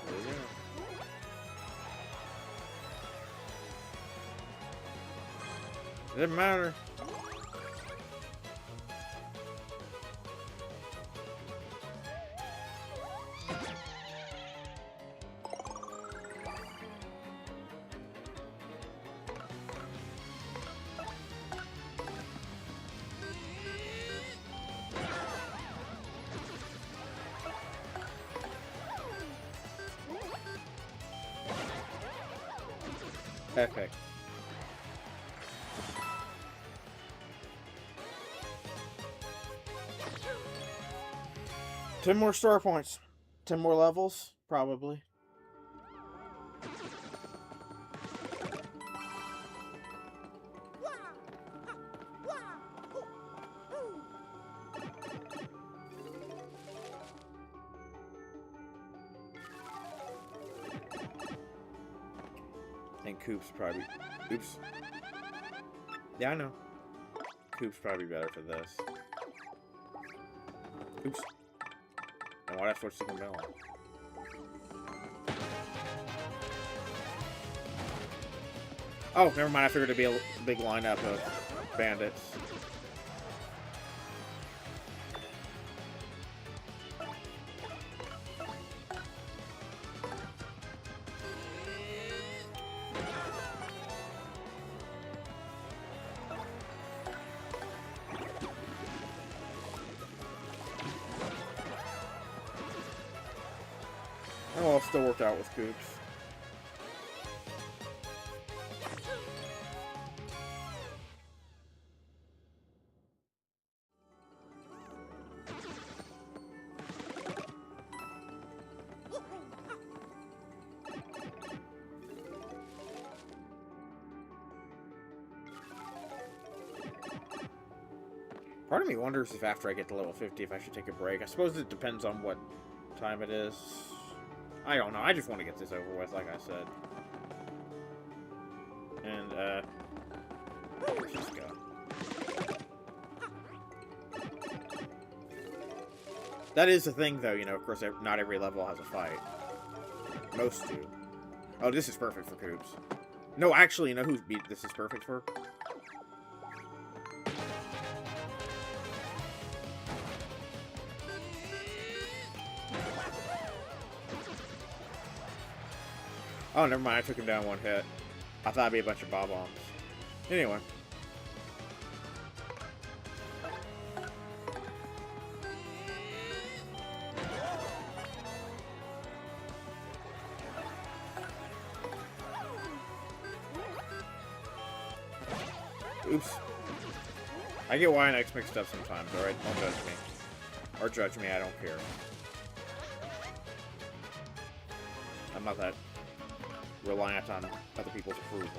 There we go. It doesn't matter. Epic. Ten more star points. 10 more levels, probably. And Coop's probably... Oops. Yeah, I know. Coop's probably better for this. Oops. And why'd I switch to Bell? Oh, never mind. I figured it'd be a big lineup of bandits. Oh, well, it still worked out with Coops. Part of me wonders if after I get to level 50, if I should take a break. I suppose it depends on what time it is. I don't know. I just want to get this over with, like I said. And, let's just go. That is the thing, though, you know, of course, not every level has a fight. Most do. Oh, this is perfect for Coops. No, actually, you know who this is perfect for? Oh, never mind. I took him down one hit. I thought it'd be a bunch of bob-ombs. Anyway. Oops. I get Y and X mixed up sometimes, alright? Don't judge me. Or judge me, I don't care. I'm not that reliant on other people's approval.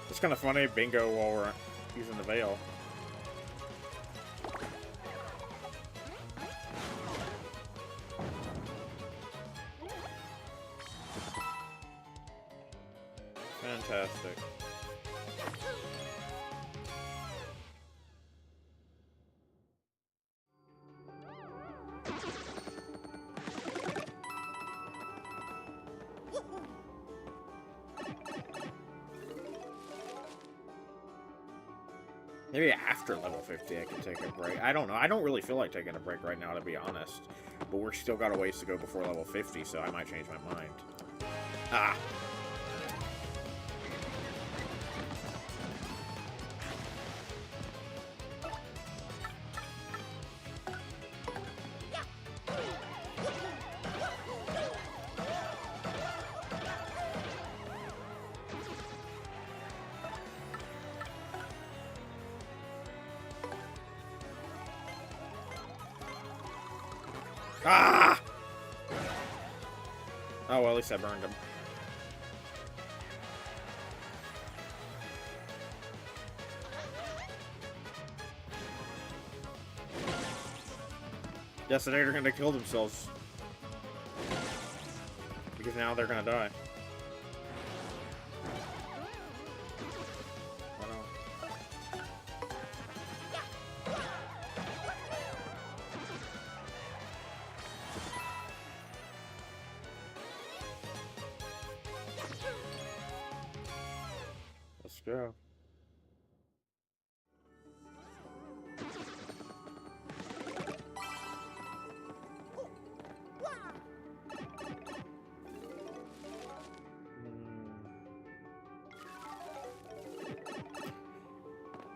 It's kind of funny, bingo while we're using the veil. fantastic. Maybe after level 50 I can take a break. I don't know. I don't really feel like taking a break right now, to be honest. But we're still got a ways to go before level 50, so I might change my mind. Ah! Ah! Oh, well, at least I burned him. Yes, they're gonna kill themselves. Because now they're gonna die. Let's go.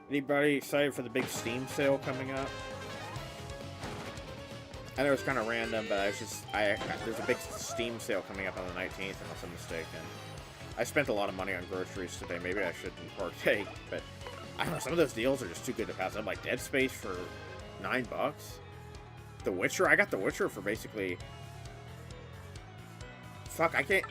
Anybody excited for the big Steam sale coming up? I know it's kind of random, but there's a big Steam sale coming up on the 19th, unless I'm mistaken. I spent a lot of money on groceries today. Maybe I shouldn't partake, but I don't know. Some of those deals are just too good to pass up. Like Dead Space for $9. The Witcher, I got The Witcher for basically. Fuck, I can't.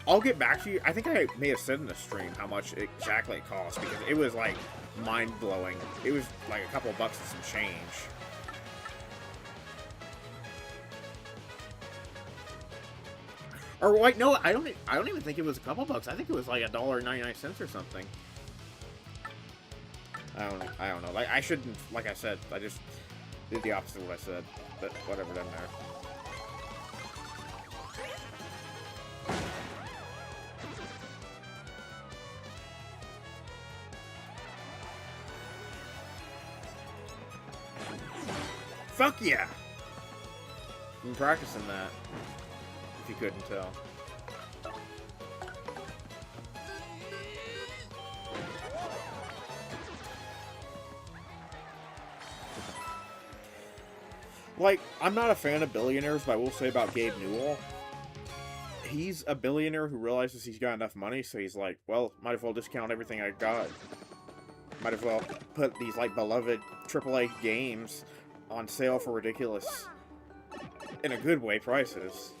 I'll get back to you. I think I may have said in the stream how much exactly it cost, because it was like mind-blowing. It was like a couple of bucks and some change. Or wait, no, I don't even think it was a couple bucks. I think it was like $1.99 or something. I don't know. Like I shouldn't. Like I said, I just did the opposite of what I said. But whatever, doesn't matter. Fuck yeah! I'm practicing that. If you couldn't tell. Like, I'm not a fan of billionaires, but I will say about Gabe Newell, he's a billionaire who realizes he's got enough money, so he's like, well, might as well discount everything I got. Might as well put these, like, beloved AAA games on sale for ridiculous, in a good way, prices.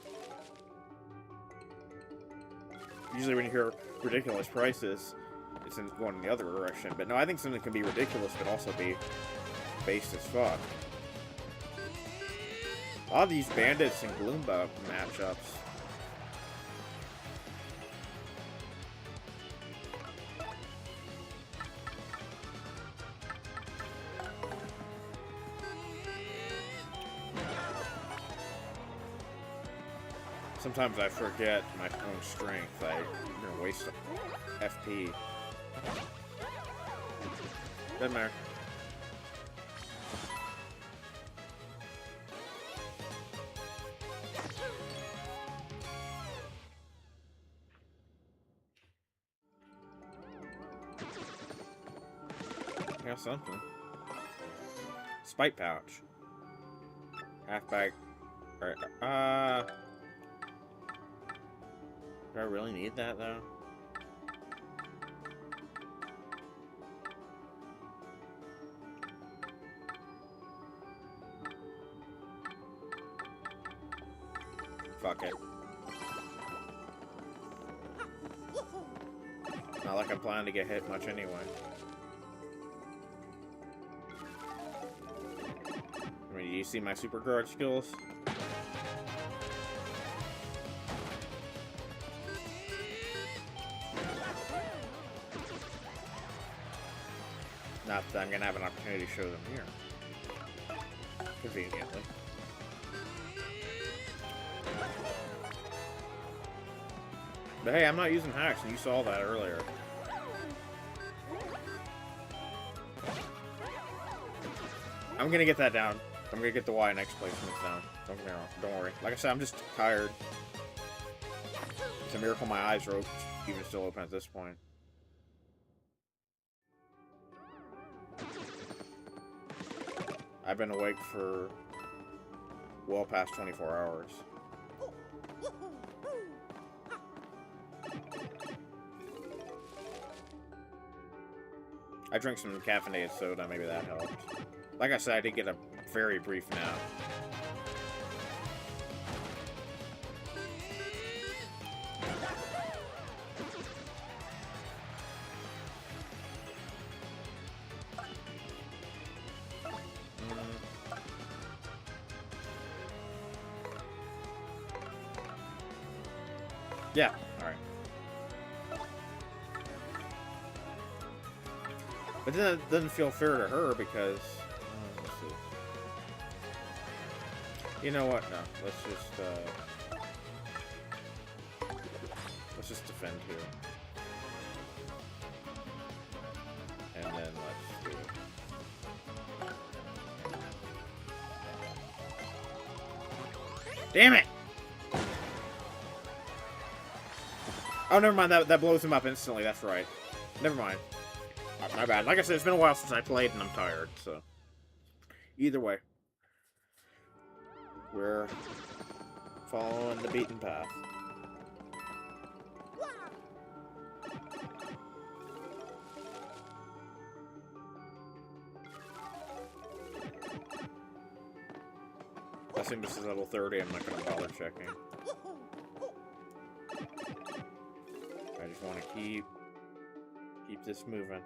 Usually when you hear ridiculous prices, it's going in the other direction. But no, I think something can be ridiculous, but also be based as fuck. A lot of these Bandits and Gloomba matchups. Sometimes I forget my own strength. I'm gonna waste FP. Doesn't matter. I got something. Spike pouch. Half bag. Alright, do I really need that, though? Fuck it. Not like I'm planning to get hit much anyway. I mean, do you see my super guard skills? Not that I'm gonna have an opportunity to show them here. Conveniently. But hey, I'm not using hacks, and you saw that earlier. I'm gonna get that down. I'm gonna get the Y next placements down. Don't get me wrong. Don't worry. Like I said, I'm just tired. It's a miracle my eyes are even still open at this point. I've been awake for well past 24 hours. I drank some caffeinated soda, maybe that helped. Like I said, I did get a very brief nap. Yeah, alright. But then it doesn't feel fair to her because... let's see. You know what? No, let's just defend here. And then let's do it. Damn it! Oh, never mind. That blows him up instantly. That's right. Never mind. My bad. Like I said, it's been a while since I played, and I'm tired, so... Either way. We're following the beaten path. I think this is level 30. I'm not going to bother checking. I just want to keep this moving.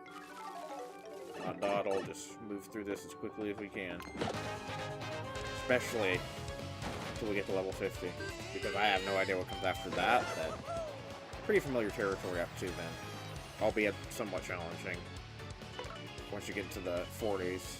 Not dawdle, just move through this as quickly as we can. Especially until we get to level 50. Because I have no idea what comes after that. Pretty familiar territory up to then. Albeit somewhat challenging. Once you get into the 40s.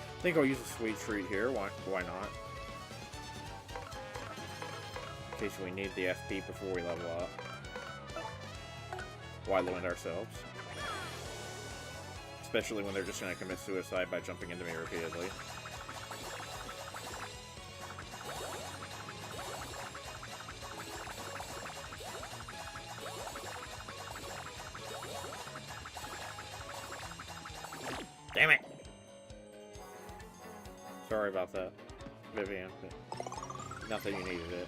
I think I'll use a sweet treat here. Why not? In case we need the FP before we level up. Why limit ourselves? Especially when they're just going to commit suicide by jumping into me repeatedly. Damn it! Sorry about that, Vivian, but not that you needed it.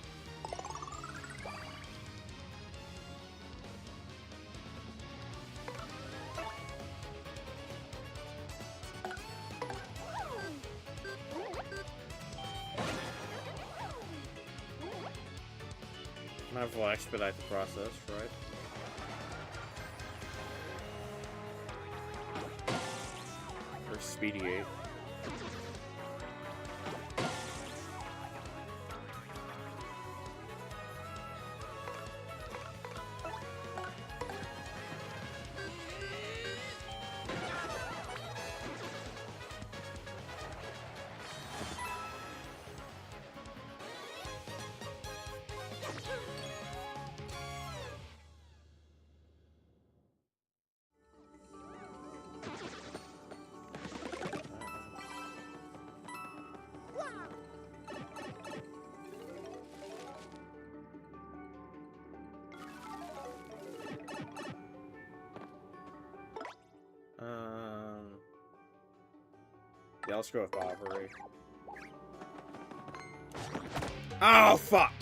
Might as well expedite the process, right? Or speediate. Yeah, let's go with Bobbery. Oh, fuck!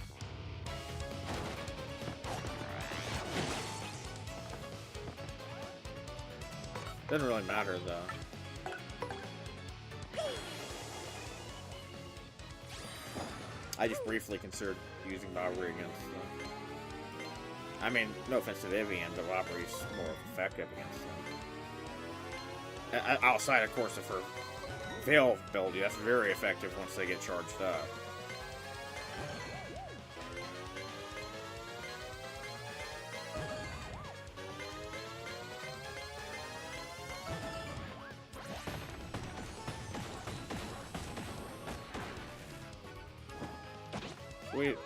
Doesn't really matter, though. I just briefly considered using Bobbery against them. I mean, no offense to Vivian, but Bobbery's more effective against them. Outside, of course, of her Veil ability, that's very effective once they get charged up. Sweet.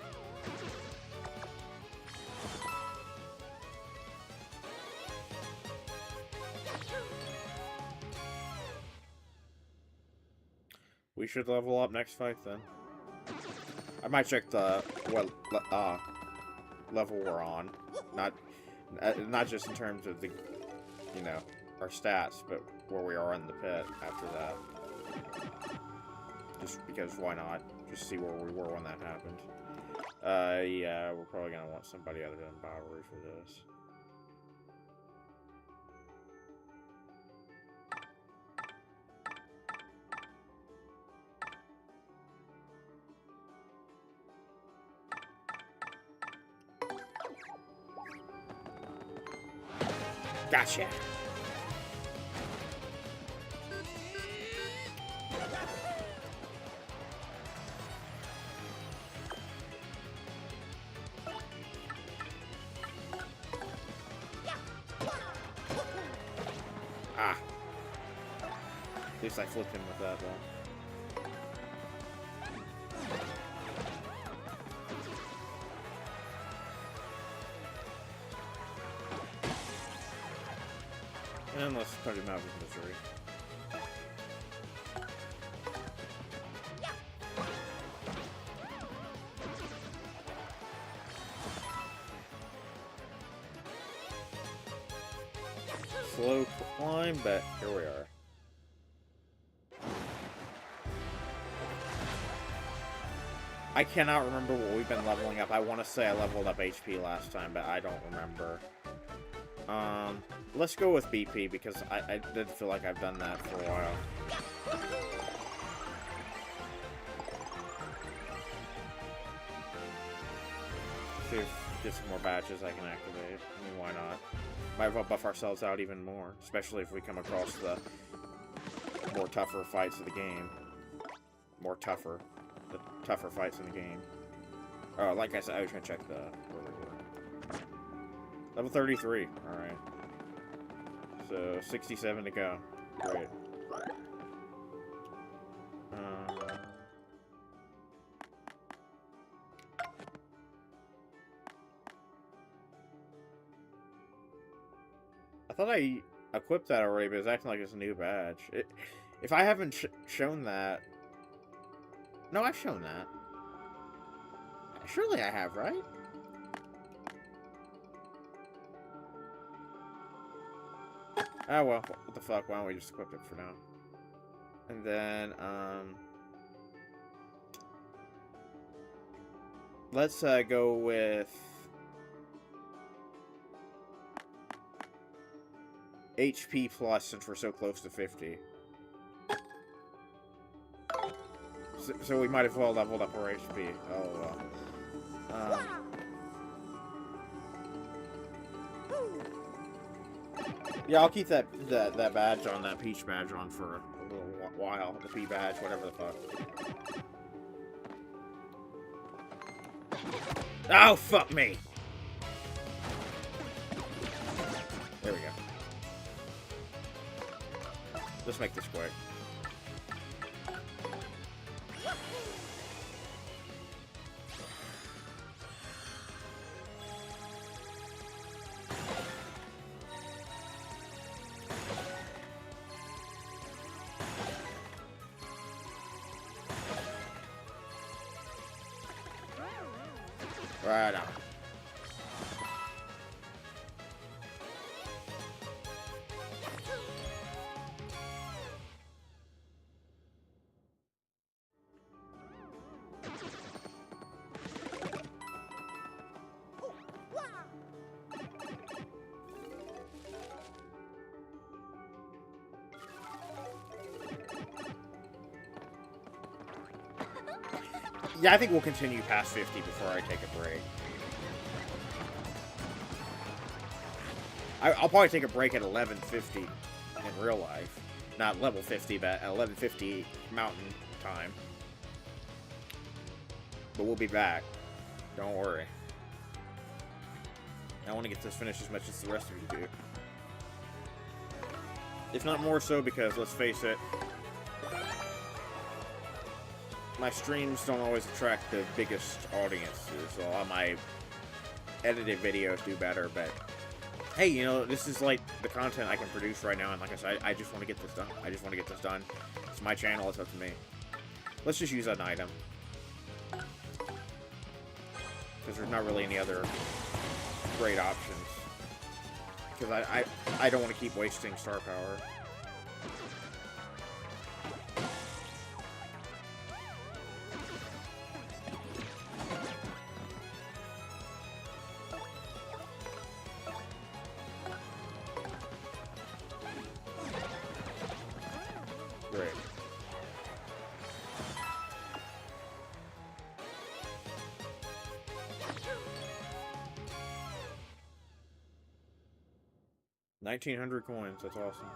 We should level up next fight then. I might check the what level we're on, not just in terms of the, you know, our stats, but where we are in the pit after that. Just because why not? Just see where we were when that happened. Yeah, we're probably gonna want somebody other than Bowery for this. Gotcha. Ah. At least I flipped him with that, though. And let's put him out of misery. Slow climb, but here we are. I cannot remember what we've been leveling up. I want to say I leveled up HP last time, but I don't remember. Let's go with BP, because I did feel like I've done that for a while. See if get some more badges I can activate. I mean, why not? Might as well buff ourselves out even more, especially if we come across the more tougher fights of the game. The tougher fights in the game. Oh, like I said, I was gonna check the where we were. Level 33. All right. So 67 to go. Great. I thought I equipped that already, but it's acting like it's a new badge. If I haven't shown that... No, I've shown that. Surely I have, right? Oh, well, what the fuck, why don't we just equip it for now? And then, let's, go with... HP plus, since we're so close to 50. So we might have well leveled up our HP. Oh, well. Yeah, I'll keep that badge on, that Peach badge on for a little while. The P badge, whatever the fuck. Oh, fuck me! There we go. Let's make this quick. Right on. Yeah, I think we'll continue past 50 before I take a break. I'll probably take a break at 11:50 in real life. Not level 50, but at 11:50 mountain time. But we'll be back. Don't worry. I want to get this finished as much as the rest of you do. If not more so, because, let's face it, my streams don't always attract the biggest audiences. A lot of my edited videos do better, but hey, you know, this is like the content I can produce right now, and like I said, I just want to get this done. I just want to get this done. It's my channel, it's up to me. Let's just use an item. Because there's not really any other great options. Because I don't want to keep wasting star power. Great. $1,900 coins, that's awesome.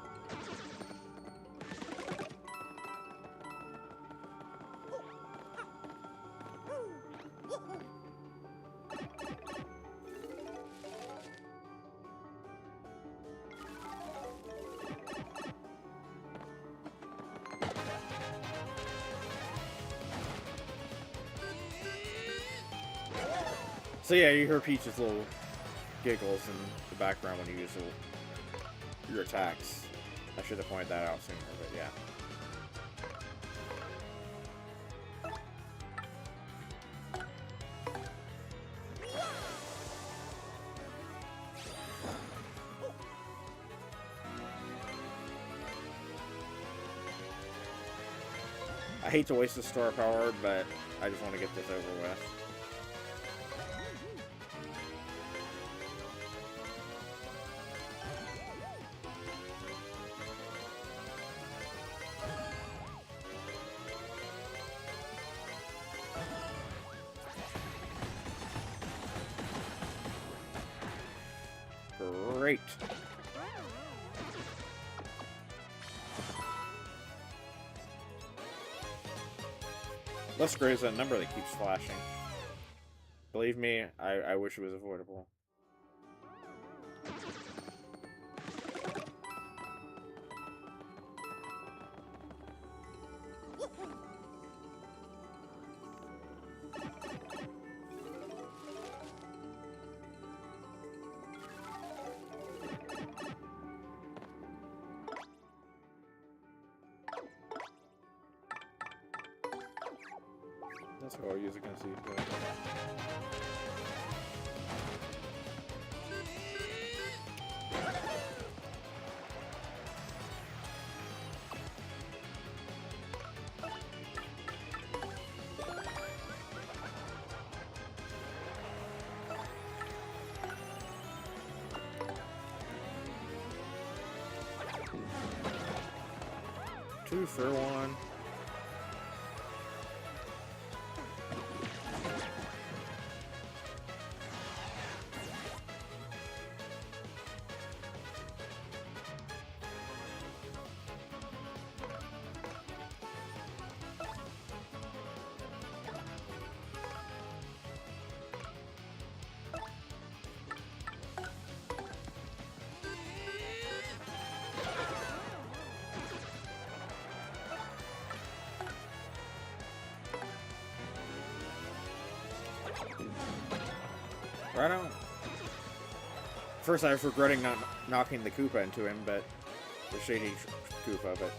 So yeah, you hear Peach's little giggles in the background when you use your attacks. I should have pointed that out sooner, but yeah. I hate to waste the star power, but I just want to get this over with. Great. Let's graze that number that keeps flashing. Believe me, I wish it was avoidable. That's how I use against these guys. Two for one. Right on. First, I was regretting not knocking the Koopa into him, but the shady Koopa, but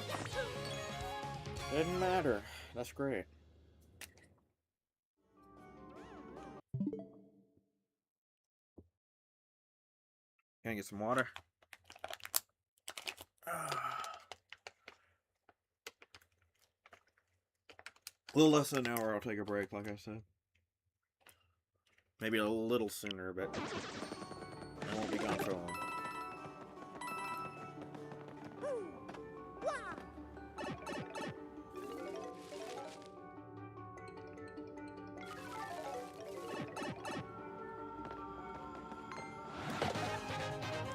didn't matter. That's great. Can I get some water? A little less than an hour, I'll take a break, like I said. Maybe a little sooner, but I won't be gone for long.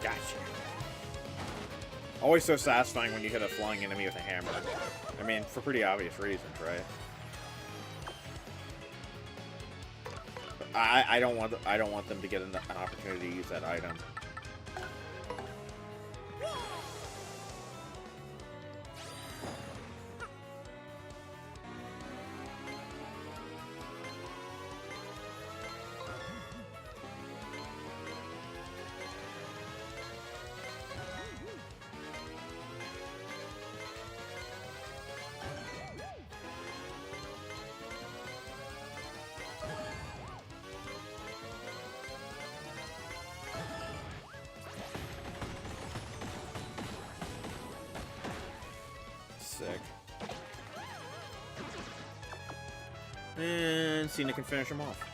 Gotcha. Always so satisfying when you hit a flying enemy with a hammer. I mean, for pretty obvious reasons, right? I don't want them to get an opportunity to use that item. Sick. And Cena can finish him off.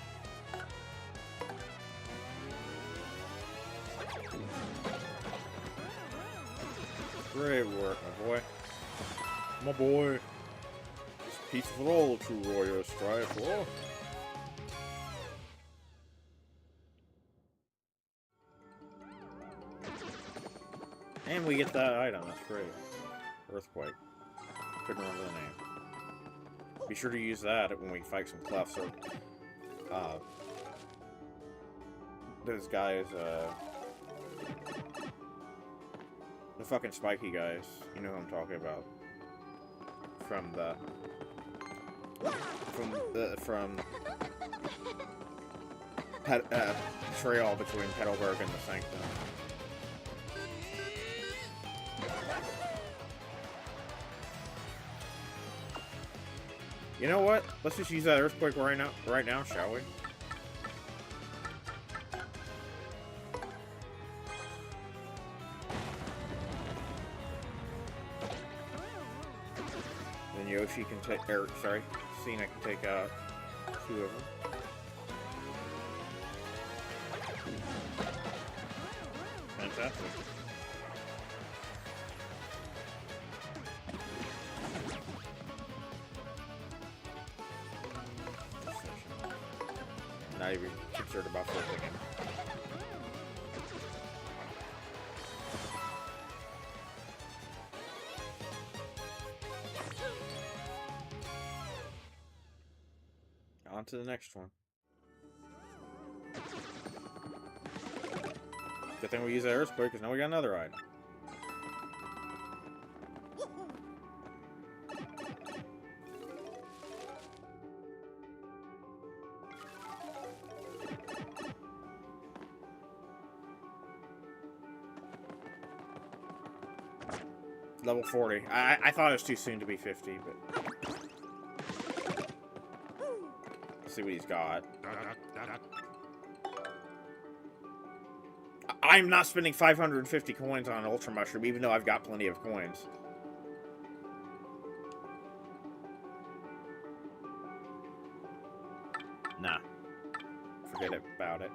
Great work, my boy. My boy. It's peace for all true warriors strive for. And we get that item, that's great. Earthquake. Couldn't remember the name. Be sure to use that when we fight some clefts or those guys, the fucking spiky guys. You know who I'm talking about. From trail between Petalburg and the Sanctum. You know what? Let's just use that earthquake right now, shall we? Then Yoshi can take, Cena can take out 2 of them. Fantastic. Not even concerned about flipping him. On to the next one. Good thing we use that earthquake, because now we got another item. Level 40. I thought it was too soon to be 50, but... Let's see what he's got. I'm not spending 550 coins on Ultra Mushroom, even though I've got plenty of coins. Nah. Forget about it.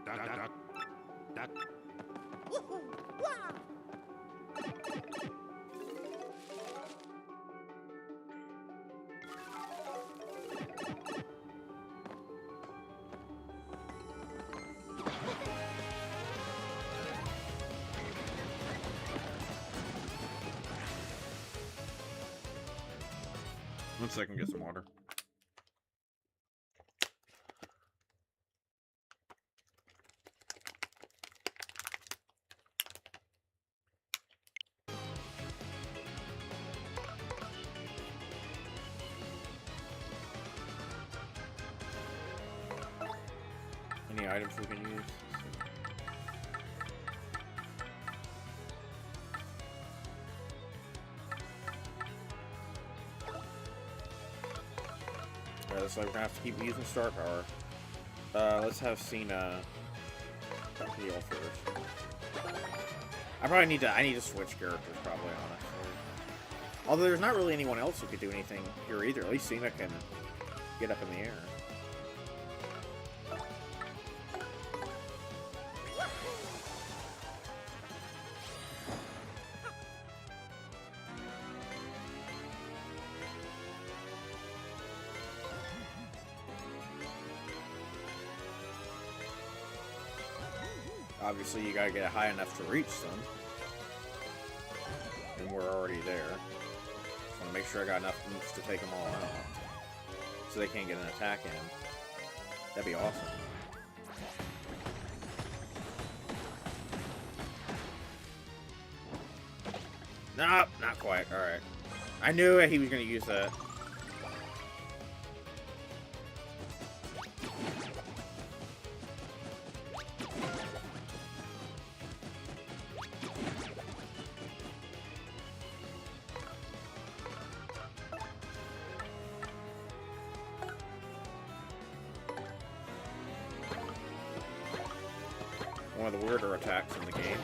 1 second, get some water. Any items we can use? Looks like we're gonna have to keep using star power. Let's have Cena heal first. I need to switch characters, probably, honestly. Although there's not really anyone else who could do anything here either. At least Cena can get up in the air. Obviously, you gotta get it high enough to reach them. And we're already there. Just wanna make sure I got enough moves to take them all out. So they can't get an attack in. That'd be awesome. Nope, not quite. Alright. I knew he was gonna use that. One of the weirder attacks in the game.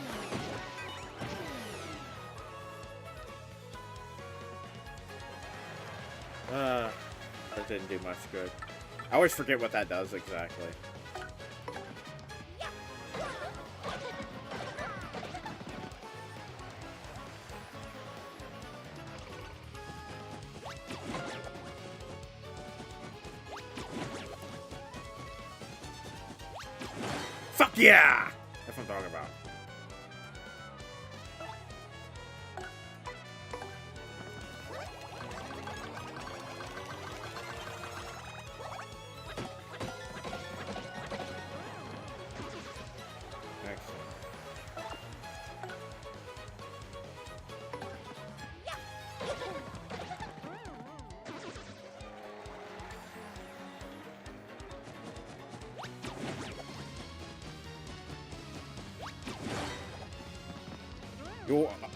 That didn't do much good. I always forget what that does exactly. Fuck yeah! That's what I'm talking about.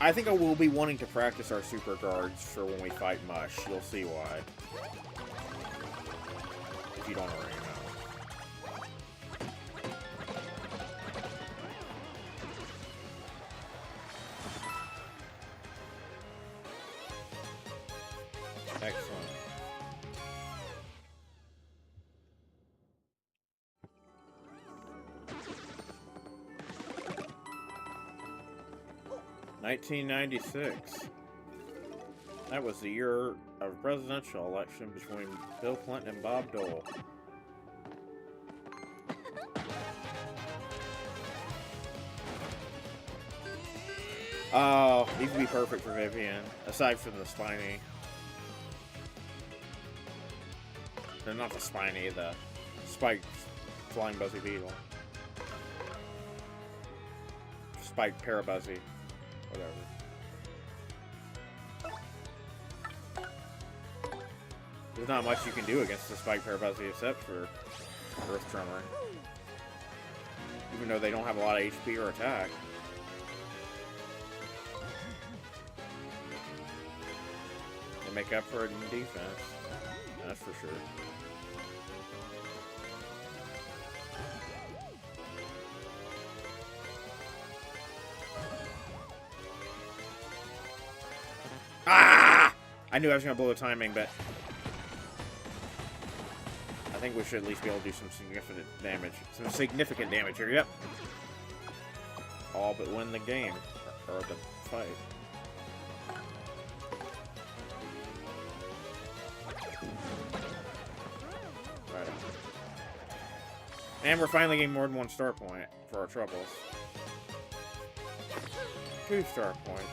I think I will be wanting to practice our super guards for when we fight Mush. You'll see why. If you don't already know. Excellent. $1996. That was the year of presidential election between Bill Clinton and Bob Dole. Oh, these would be perfect for Vivian, aside from the spiny. They're not the spiny, the spiked flying buzzy beetle. Spiked parabuzzy. Whatever. There's not much you can do against the Spike Parabuzzy except for Earth Tremor. Even though they don't have a lot of HP or attack. They make up for it in defense. That's for sure. Ah! I knew I was going to blow the timing, but I think we should at least be able to do some significant damage. Some significant damage here, yep. All but win the game. Or the fight. Right on. And we're finally getting more than one star point for our troubles. 2 star points.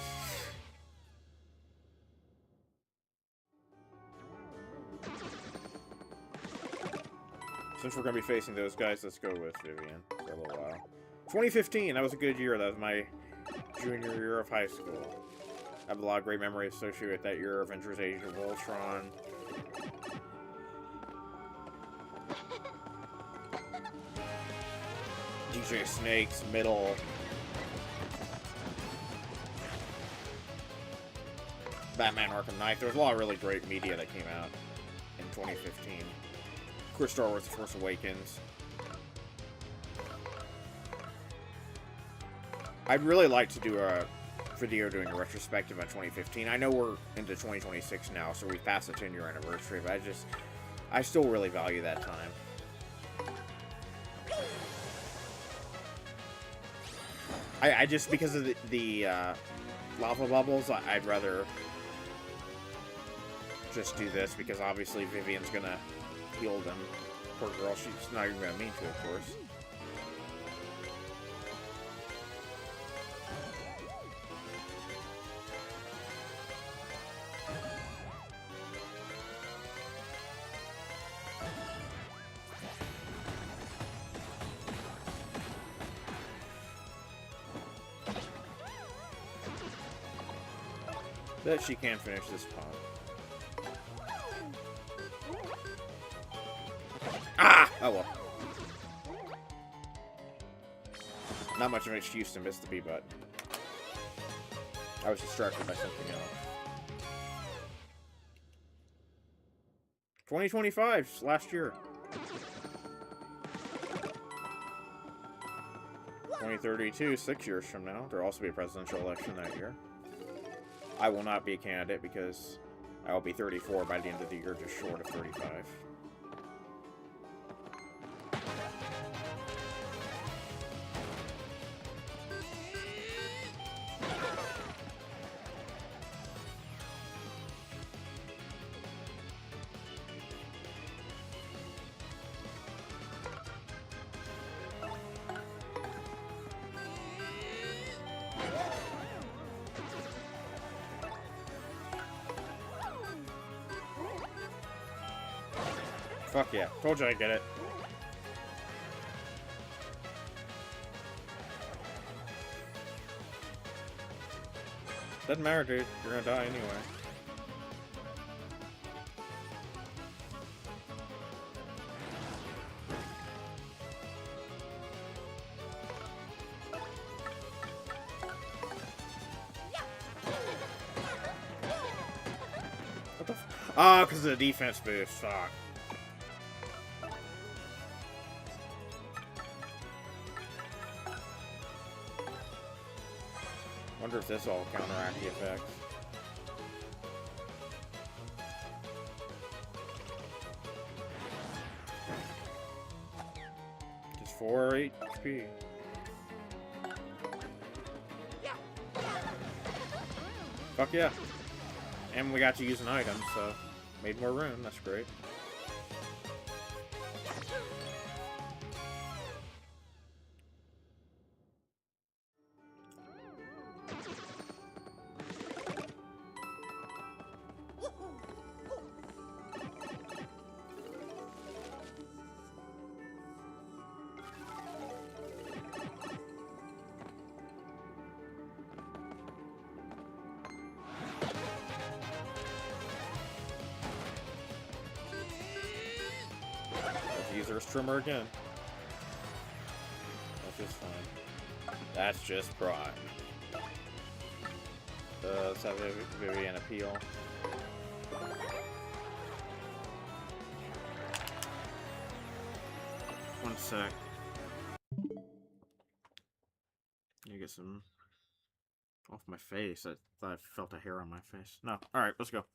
Since we're going to be facing those guys, let's go with Vivian for a little while. 2015, that was a good year. That was my junior year of high school. I have a lot of great memories associated with that year. Avengers Age of Ultron. DJ Snake's Middle. Batman Arkham Knight. There was a lot of really great media that came out in 2015. Of course, Star Wars The Force Awakens. I'd really like to do a video doing a retrospective on 2015. I know we're into 2026 now, so we've passed the 10-year anniversary, but I still really value that time. I just, because of the lava bubbles, I'd rather just do this, because obviously Vivian's gonna heal them. Poor girl, she's not even gonna mean to, of course. Bet she can finish this pump. Ah! Oh well. Not much of an excuse to miss the B button. I was distracted by something else. 2025, last year. 2032, 6 years from now. There'll also be a presidential election that year. I will not be a candidate because I will be 34 by the end of the year, just short of 35. Fuck yeah. Told you I'd get it. Doesn't matter, dude. You're gonna die anyway. What the f- Ah, because of the defense boost. Fuck. Wonder if this all counteract the effects. Just 4 HP. Fuck yeah. And we got to use an item, so made more room. That's great. User trimmer again. That's just fine. That's just prime. Let's have Vivian appeal. One sec. You get some off my face. I thought I felt a hair on my face. No. Alright, let's go.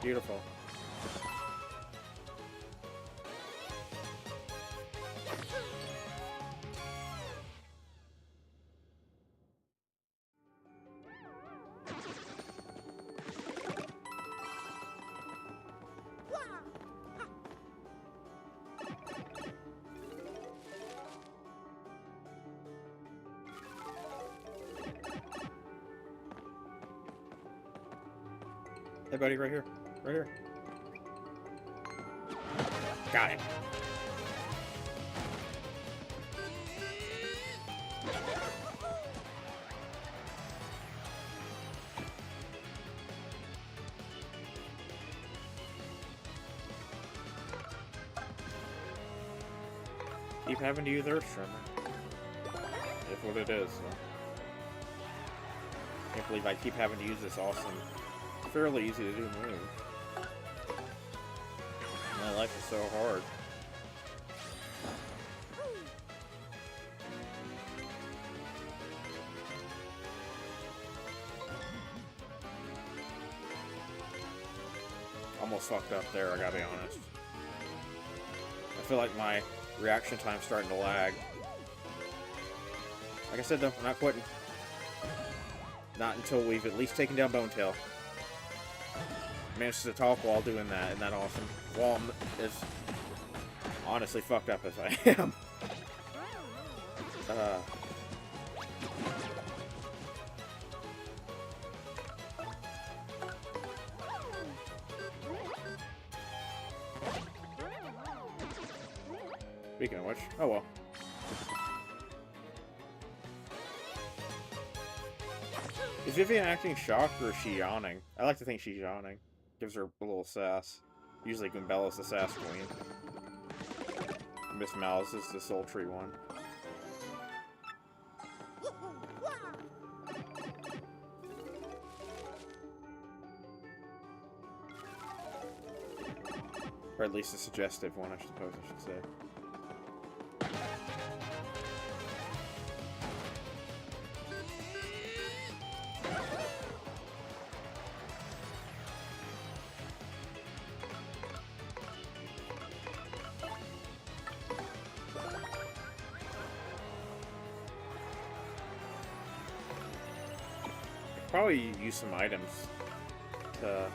Beautiful. Hey buddy, right here. Right here. Got it. Keep having to use Earth Tremor. That's what it is. So. Can't believe I keep having to use this awesome, fairly easy to do move. My life is so hard. almost fucked up there, I gotta be honest. I feel like my reaction time's starting to lag. Like I said though, I'm not quitting. Not until we've at least taken down Bonetail. Managed to talk while doing that, isn't that awesome? While I'm as honestly fucked up as I am. Speaking of which, oh well. Is Vivian acting shocked or is she yawning? I like to think she's yawning. Gives her a little sass. Usually Goombella's the sass queen. Miss Mouse is the sultry one. Or at least a suggestive one, I suppose I should say. Probably use some items to,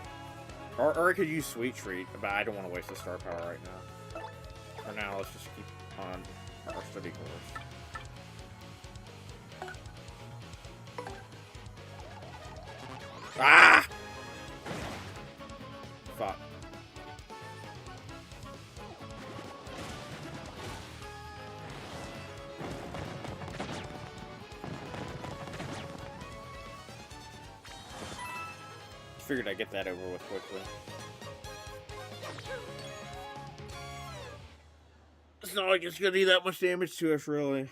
or I could use Sweet Treat, but I don't want to waste the star power right now. For now, let's just keep on our study course. Ah! Fuck. Figured I'd get that over with quickly. It's not like it's gonna do that much damage to us, really. It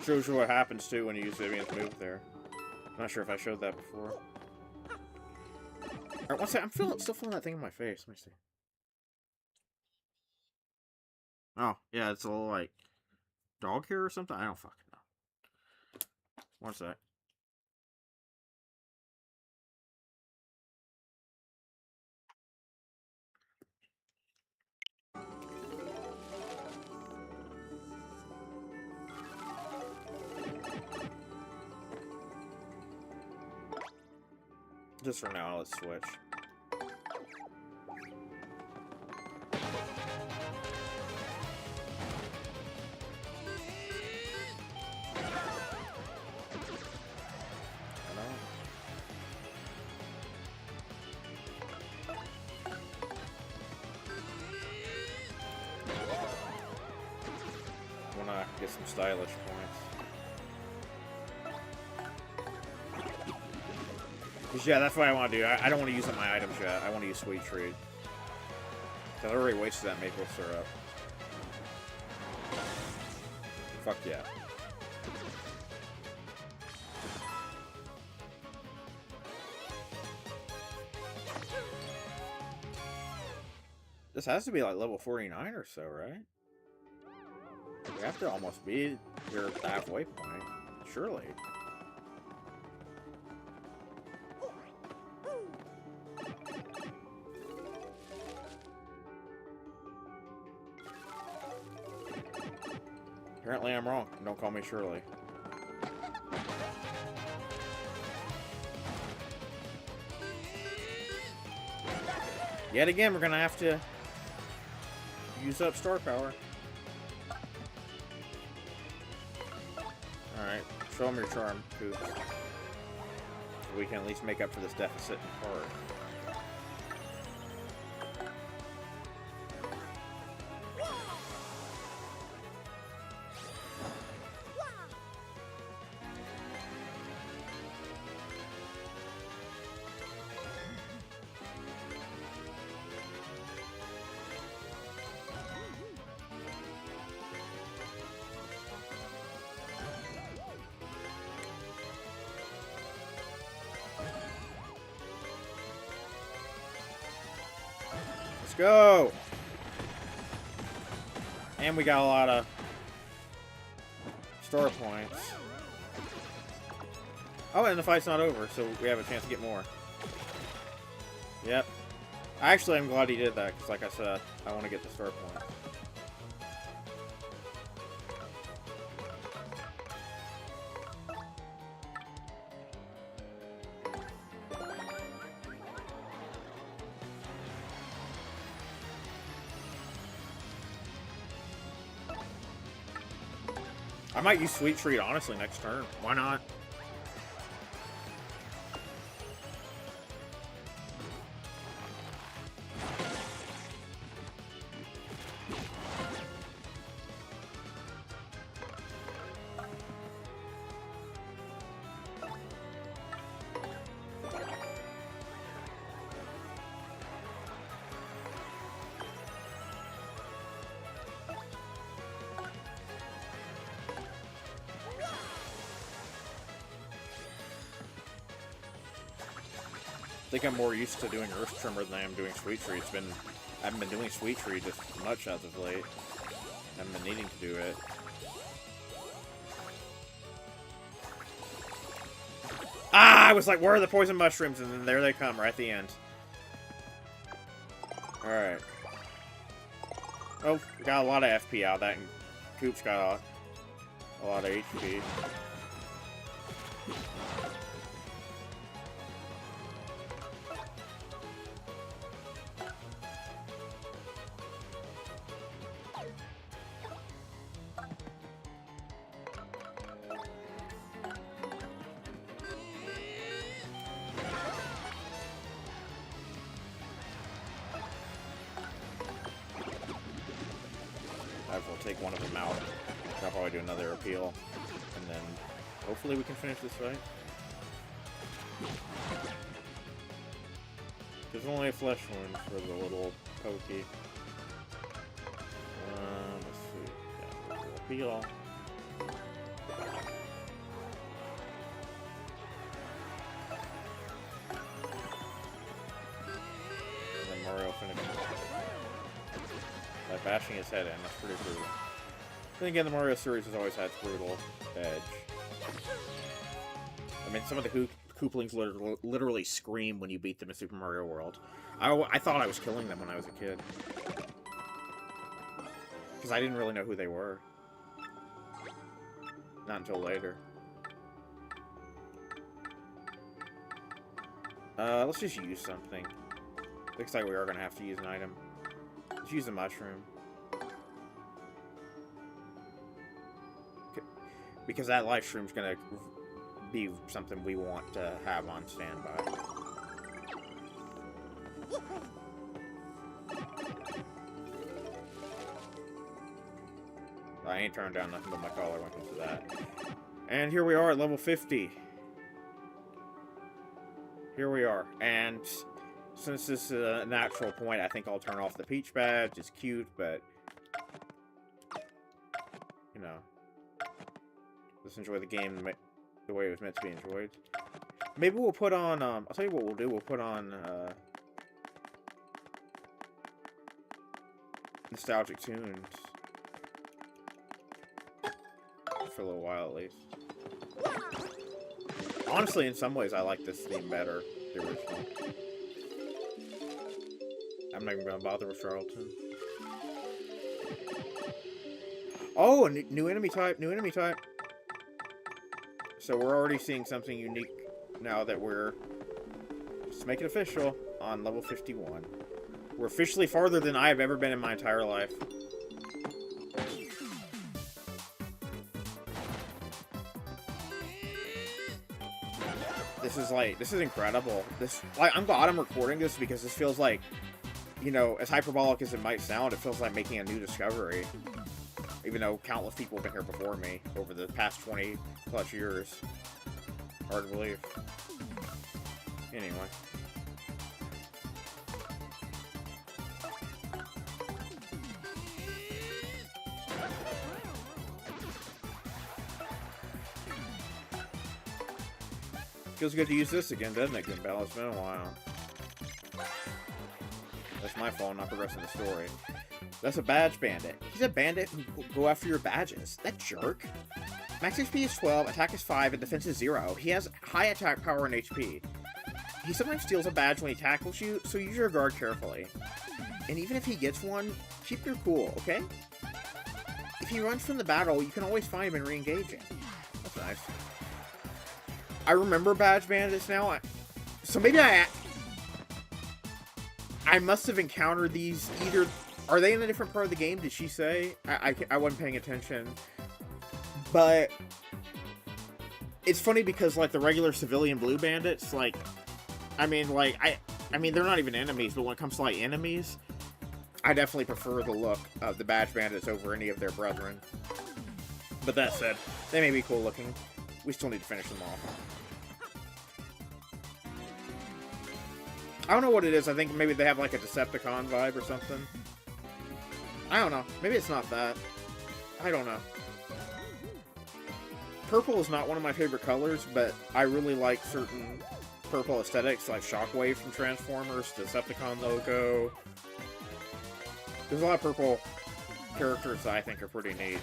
shows you what happens too when you use Vivian's move there. I'm not sure if I showed that before. Alright, one second. I'm still feeling that thing in my face. Let me see. Oh, yeah, it's a little like dog hair or something. I don't fucking know. One sec. Just for now, let's switch. I wanna get some stylish points. Yeah, that's what I want to do. I don't want to use up my items yet. I want to use Sweet Treat. I already wasted that maple syrup. Fuck yeah. This has to be like level 49 or so, right? We have to almost be your halfway point. Surely. Apparently I'm wrong. Don't call me Shirley. Yet again, we're gonna have to use up star power. Alright, show them your charm, Coop. So we can at least make up for this deficit in part. Go! And we got a lot of star points. Oh, and the fight's not over, so we have a chance to get more. Yep. Actually, I'm glad he did that, because like I said, I want to get the star point. I might use Sweet Treat, honestly, next turn. Why not? I think I'm more used to doing Earth Tremor than I am doing Sweet Tree. I haven't been doing Sweet Tree just much as of late. I haven't been needing to do it. Ah! I was like, where are the poison mushrooms? And then there they come, right at the end. Alright. Oh, we got a lot of FP out of that, and Coop's got a lot of HP. We'll take one of them out. I'll probably do another appeal. And then hopefully we can finish this fight. There's only a flesh wound for the little pokey. Let's see. Yeah, we'll appeal. And then Mario finishes. By bashing his head in, that's pretty brutal. Then again, the Mario series has always had brutal edge. I mean, some of the Kooplings literally scream when you beat them in Super Mario World. I thought I was killing them when I was a kid. Because I didn't really know who they were. Not until later. Let's just use something. Looks like we are going to have to use an item. Let's use a mushroom. Because that life shroom's gonna be something we want to have on standby. I ain't turned down nothing but my collar when it comes to that. And here we are at level 50. Here we are. And since this is a natural point, I think I'll turn off the Peach badge. It's cute, but you know, let's enjoy the game the way it was meant to be enjoyed. Maybe we'll put on, I'll tell you what we'll do. We'll put on, nostalgic tunes. For a little while, at least. Honestly, in some ways, I like this theme better. The original. I'm not even gonna bother with Charlton. Oh, a new enemy type, new enemy type. So we're already seeing something unique now that we're, just to make it official, on level 51. We're officially farther than I have ever been in my entire life. This is incredible. I'm glad I'm recording this because this feels like, you know, as hyperbolic as it might sound, it feels like making a new discovery. Even though countless people have been here before me over the past 20 plus years. Hard to believe. Anyway. Feels good to use this again, doesn't it, Goombell? It's been a while. That's my fault, not progressing the story. That's a badge bandit. He's a bandit who go after your badges. That jerk. Max HP is 12, attack is 5, and defense is 0. He has high attack power and HP. he sometimes steals a badge when he tackles you, so use your guard carefully. And even if he gets one, keep your cool, okay? If he runs from the battle, you can always find him and re-engage him. That's nice. I remember badge bandits now. So maybe I must have encountered these either... Are they in a different part of the game? Did she say? I wasn't paying attention. But it's funny because, like, the regular civilian blue bandits, like, I mean, they're not even enemies, but when it comes to, like, enemies, I definitely prefer the look of the badge bandits over any of their brethren. But that said, they may be cool looking. We still need to finish them off. I don't know what it is. I think maybe they have, like, a Decepticon vibe or something. I don't know. Maybe it's not that. I don't know. Purple is not one of my favorite colors, but I really like certain purple aesthetics, like Shockwave from Transformers, Decepticon logo. There's a lot of purple characters that I think are pretty neat.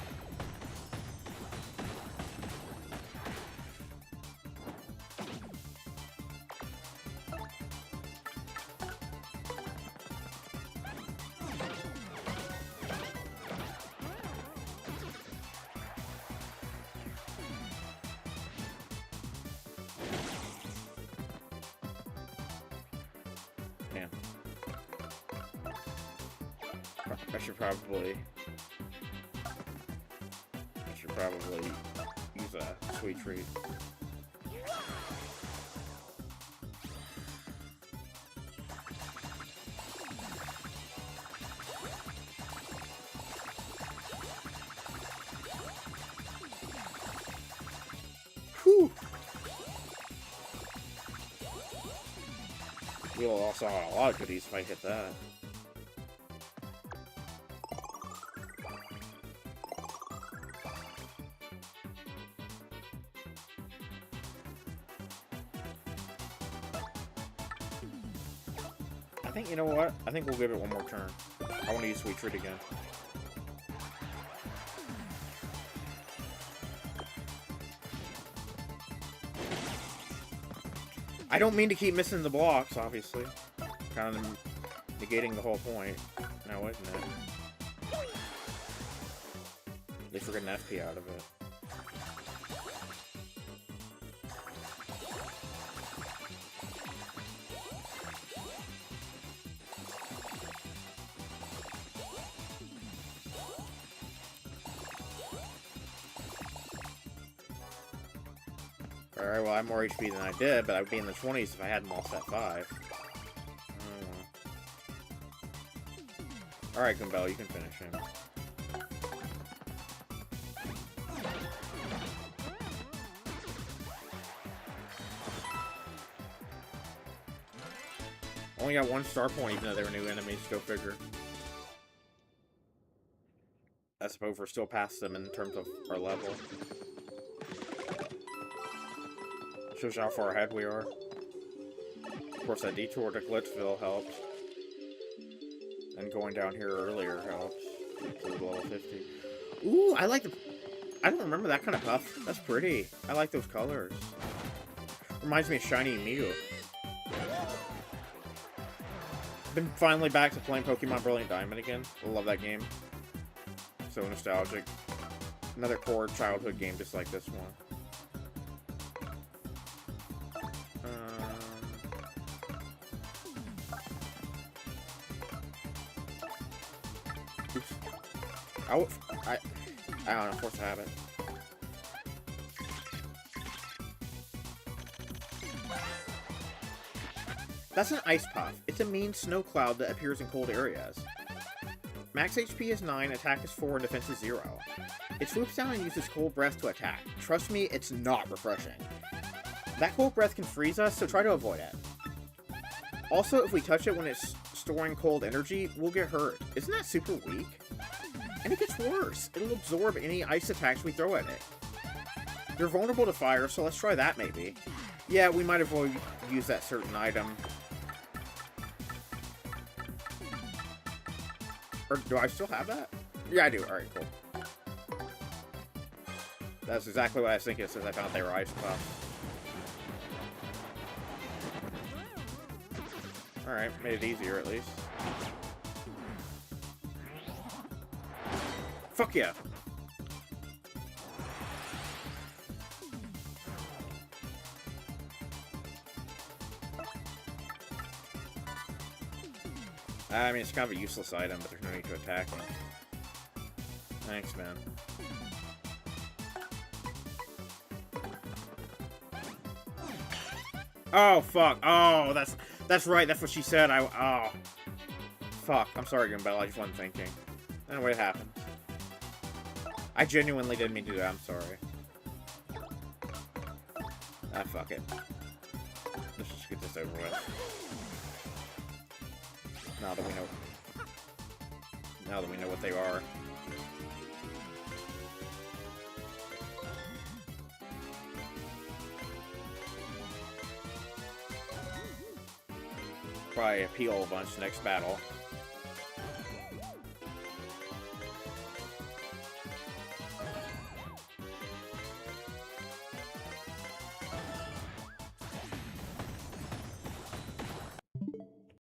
I should probably use a sweet treat. Whew. We'll also have a lot of goodies if I hit that. You know what? I think we'll give it one more turn. I want to use Sweet Treat again. I don't mean to keep missing the blocks, obviously. Kind of negating the whole point. Now, isn't it? At least we're getting an FP out of it. Alright, well, I have more HP than I did, but I would be in the 20s if I had them all set 5. Alright, Goombell, you can finish him. Only got 1 star point, even though they were new enemies. Go figure. I suppose we're still past them in terms of our level. Shows how far ahead we are. Of course, that detour to Glitchville helped. And going down here earlier helps. To level 50. Ooh, I like the... I don't remember that kind of puff. That's pretty. I like those colors. Reminds me of Shiny Mew. Been finally back to playing Pokemon Brilliant Diamond again. I love that game. So nostalgic. Another core childhood game just like this one. I don't know, force habit. That's an ice puff. It's a mean snow cloud that appears in cold areas. Max HP is 9, attack is 4, and defense is 0. It swoops down and uses cold breath to attack. Trust me, it's not refreshing. That cold breath can freeze us, so try to avoid it. Also, if we touch it when it's storing cold energy, we'll get hurt. Isn't that super weak? And it gets worse. It'll absorb any ice attacks we throw at it. You're vulnerable to fire, so let's try that maybe. Yeah, we might have used that certain item. Or do I still have that? Yeah, I do. Alright, cool. That's exactly what I was thinking since I found they were ice puffs. Alright, made it easier at least. Fuck yeah! I mean, it's kind of a useless item, but there's no need to attack me. Thanks, man. Oh, fuck. Oh, that's right. That's what she said. Oh. Fuck. I'm sorry, Goombell. I just wasn't thinking. Anyway, it happened. I genuinely didn't mean to do that. I'm sorry. Ah, fuck it. Let's just get this over with. Now that we know what they are. Probably appeal a bunch next battle.